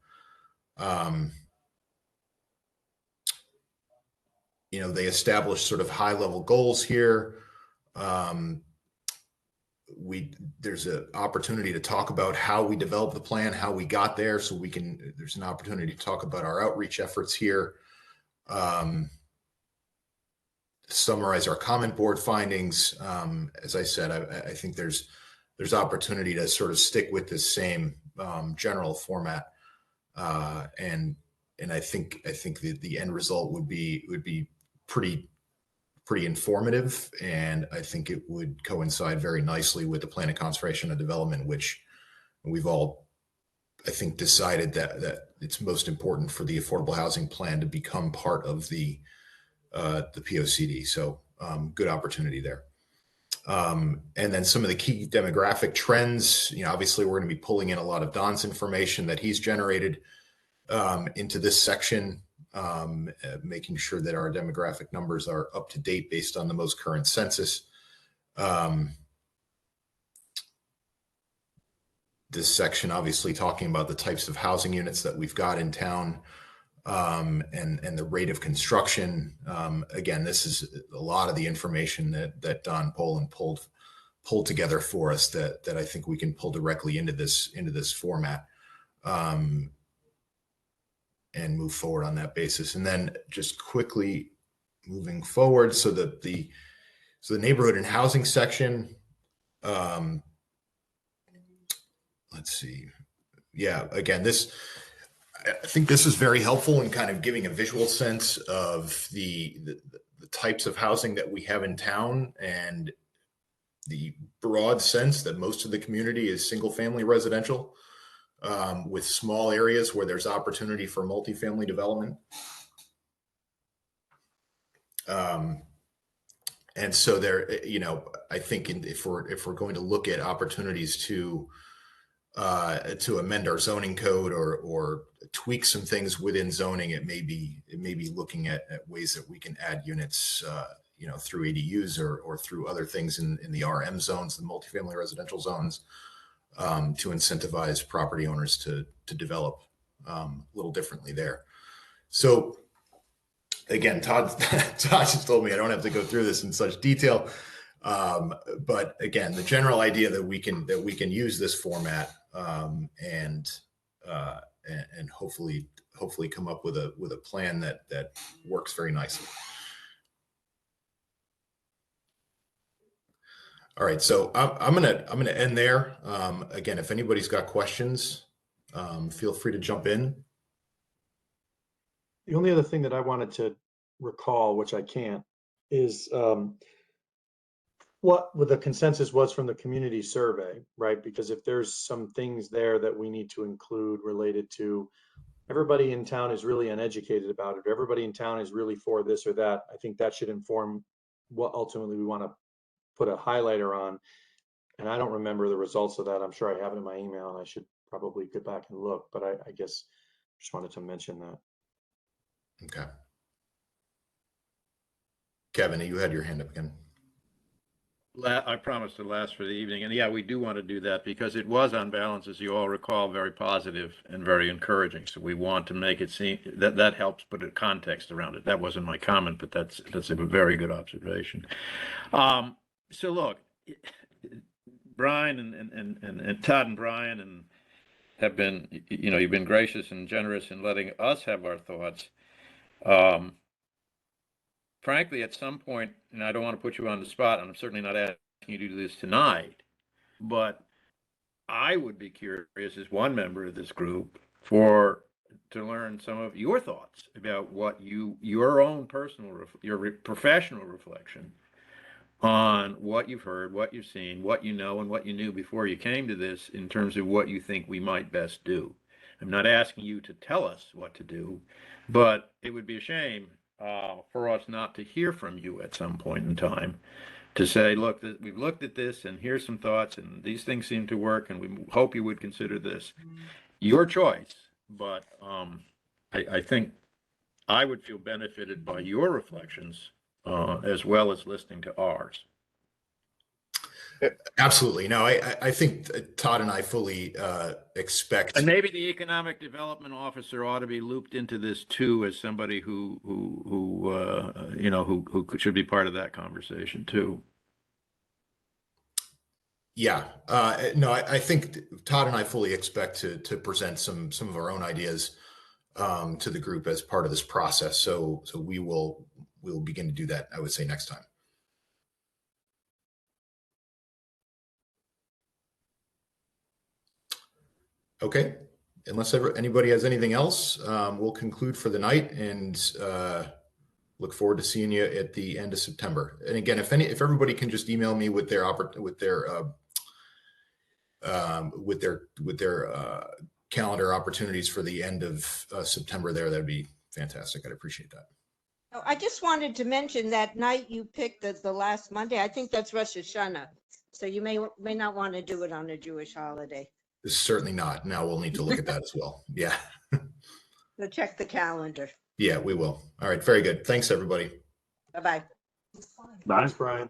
They establish sort of high level goals here. There's an opportunity to talk about how we developed the plan, how we got there. So there's an opportunity to talk about our outreach efforts here. Summarize our comment board findings. As I said, I think there's opportunity to sort of stick with this same general format. And I think the end result would be pretty informative, and I think it would coincide very nicely with the plan of conservation and development, which we've all, I think, decided that it's most important for the affordable housing plan to become part of the POCD. So good opportunity there. And then some of the key demographic trends, obviously we're going to be pulling in a lot of Don's information that he's generated into this section, making sure that our demographic numbers are up to date based on the most current census. This section obviously talking about the types of housing units that we've got in town, and the rate of construction. Again, this is a lot of the information that Don Poland pulled together for us that I think we can pull directly into this format. And move forward on that basis. And then just quickly moving forward, so that the neighborhood and housing section, let's see. Yeah, again, I think this is very helpful in kind of giving a visual sense of the types of housing that we have in town, and the broad sense that most of the community is single family residential, with small areas where there's opportunity for multifamily development. And so there, I think if we're going to look at opportunities to amend our zoning code or tweak some things within zoning, it may be looking at ways that we can add units, through ADUs or through other things in the RM zones, the multifamily residential zones, to incentivize property owners to develop a little differently there. So again, Todd just told me I don't have to go through this in such detail. But again, the general idea that we can use this format, and hopefully come up with a plan that works very nicely. All right, so I'm gonna end there. Again, if anybody's got questions, feel free to jump in. The only other thing that I wanted to recall, which I can't, is what the consensus was from the community survey, right? Because if there's some things there that we need to include related to everybody in town is really uneducated about it, everybody in town is really for this or that, I think that should inform what ultimately we want to put a highlighter on. And I don't remember the results of that. I'm sure I have it in my email and I should probably get back and look, but I guess just wanted to mention that. Okay. Kevin, you had your hand up again. I promised to last for the evening, and yeah, we do want to do that because it was on balance, as you all recall, very positive and very encouraging. So we want to make it seem that helps put a context around it. That wasn't my comment, but that's a very good observation. So look, Brian and Todd and Brian and have been, you've been gracious and generous in letting us have our thoughts. Frankly, at some point, and I don't want to put you on the spot, and I'm certainly not asking you to do this tonight, but I would be curious as one member of this group to learn some of your thoughts about what your own personal, your professional reflection on what you've heard, what you've seen, what you know, and what you knew before you came to this in terms of what you think we might best do. I'm not asking you to tell us what to do, but it would be a shame for us not to hear from you at some point in time to say, look, we've looked at this and here's some thoughts and these things seem to work and we hope you would consider this. Your choice, but I think I would feel benefited by your reflections as well as listening to ours. Absolutely. No, I think Todd and I fully expect. And maybe the economic development officer ought to be looped into this too, as somebody who should be part of that conversation too. Yeah. No, I think Todd and I fully expect to present some of our own ideas to the group as part of this process. So we will begin to do that, I would say, next time. Okay, unless anybody has anything else, we'll conclude for the night and look forward to seeing you at the end of September. And again, if everybody can just email me with their calendar opportunities for the end of September, that'd be fantastic. I'd appreciate that. Oh, I just wanted to mention that night you picked the last Monday. I think that's Rosh Hashanah, so you may not want to do it on a Jewish holiday. Certainly not. Now we'll need to look at that as well. Yeah. So check the calendar. Yeah, we will. All right. Very good. Thanks, everybody. Bye-bye. Bye. Thanks, Brian.